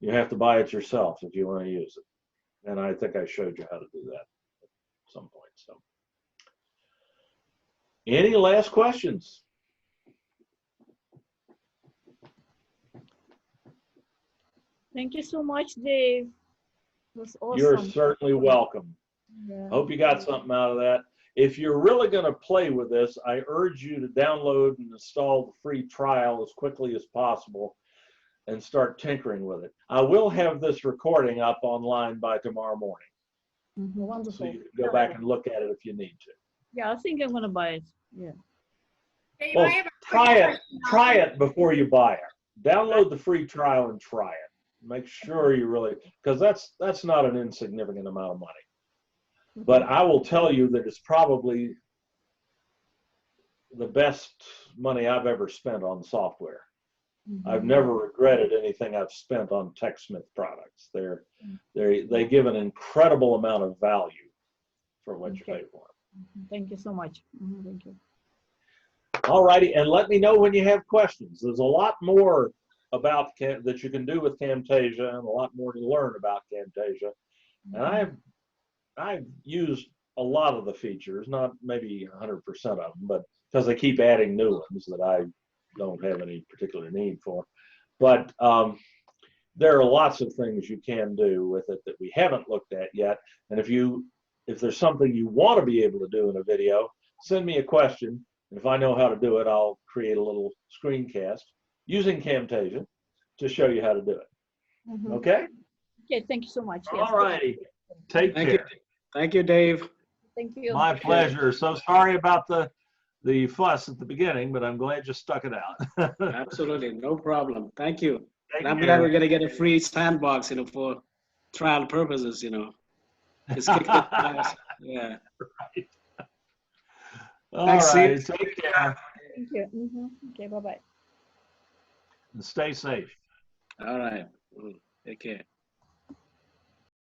You have to buy it yourself if you want to use it. And I think I showed you how to do that at some point. So, any last questions? Thank you so much, Dave. It was awesome. You're certainly welcome. Yeah. Hope you got something out of that. If you're really going to play with this, I urge you to download and install the free trial as quickly as possible and start tinkering with it. I will have this recording up online by tomorrow morning. Wonderful. So you can go back and look at it if you need to. Yeah, I think I'm going to buy it. Yeah. Dave, Well, I have a try it before you buy it. Download the free trial and try it. Make sure you really, because that's not an insignificant amount of money. But I will tell you that it's probably the best money I've ever spent on software. I've never regretted anything I've spent on TechSmith products. They give an incredible amount of value for what you pay for them. Thank you so much. Thank you. All righty, and let me know when you have questions. There's a lot more about that you can do with Camtasia, and a lot more to learn about Camtasia. And I've used a lot of the features, not maybe 100% of them, but because they keep adding new ones that I don't have any particular need for. But there are lots of things you can do with it that we haven't looked at yet. And if there's something you want to be able to do in a video, send me a question. And if I know how to do it, I'll create a little screencast using Camtasia to show you how to do it. Okay? Okay, thank you so much. Yes. All righty. Take care. Thank you, Dave. Thank you. My pleasure. So sorry about the fuss at the beginning, but I'm glad you stuck it out. Absolutely, no problem. Thank you. Take And I'm care. glad we're going to get a free sandbox, for trial purposes, It's kicked in class. Yeah. Right. All Thanks, right. Steve. Take care. Thank you. Okay, bye-bye. And stay safe. All right. Take care.